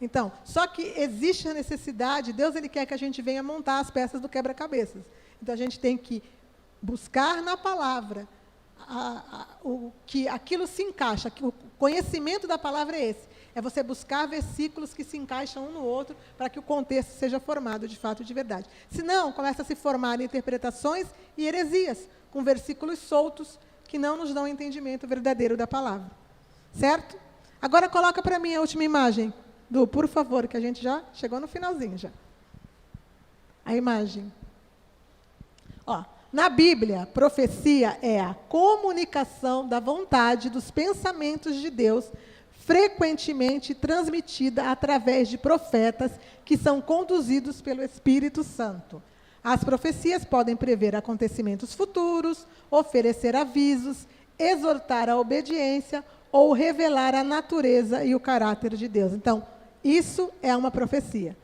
Então, só que existe a necessidade, Deus ele quer que a gente venha montar as peças do quebra-cabeças. Então, a gente tem que buscar na palavra que aquilo se encaixa, que o conhecimento da palavra é esse. É você buscar versículos que se encaixam um no outro para que o contexto seja formado de fato de verdade. Senão, começa a se formar interpretações e heresias, com versículos soltos que não nos dão entendimento verdadeiro da palavra. Certo? Agora coloca para mim a última imagem, Du, por favor, que a gente já chegou no finalzinho já. A imagem. Ó, na Bíblia, profecia é a comunicação da vontade dos pensamentos de Deus, frequentemente transmitida através de profetas que são conduzidos pelo Espírito Santo. As profecias podem prever acontecimentos futuros, oferecer avisos, exortar a obediência ou revelar a natureza e o caráter de Deus. Então, isso é uma profecia,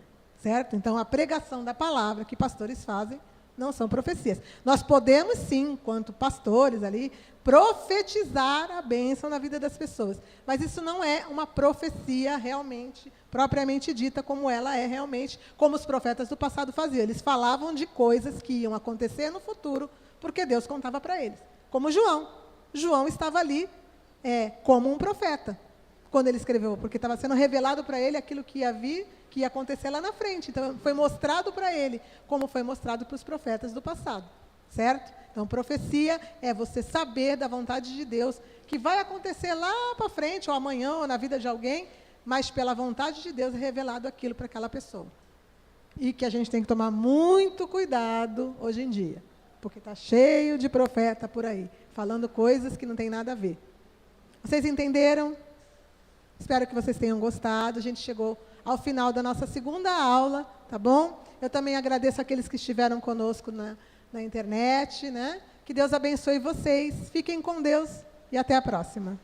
certo? Então, a pregação da palavra que pastores fazem não são profecias. Nós podemos, sim, enquanto pastores ali, profetizar a bênção na vida das pessoas. Mas isso não é uma profecia realmente, propriamente dita, como ela é realmente, como os profetas do passado faziam. Eles falavam de coisas que iam acontecer no futuro, porque Deus contava para eles. Como João. João estava ali como um profeta, quando ele escreveu, porque estava sendo revelado para ele aquilo que ia vir, que ia acontecer lá na frente. Então, foi mostrado para ele, como foi mostrado para os profetas do passado, certo? Então, profecia é você saber da vontade de Deus, que vai acontecer lá para frente, ou amanhã, ou na vida de alguém, mas pela vontade de Deus é revelado aquilo para aquela pessoa. E que a gente tem que tomar muito cuidado hoje em dia, porque está cheio de profeta por aí, falando coisas que não tem nada a ver. Vocês entenderam? Espero que vocês tenham gostado. A gente chegou ao final da nossa segunda aula, tá bom? Eu também agradeço aqueles que estiveram conosco na internet, né? Que Deus abençoe vocês. Fiquem com Deus e até a próxima.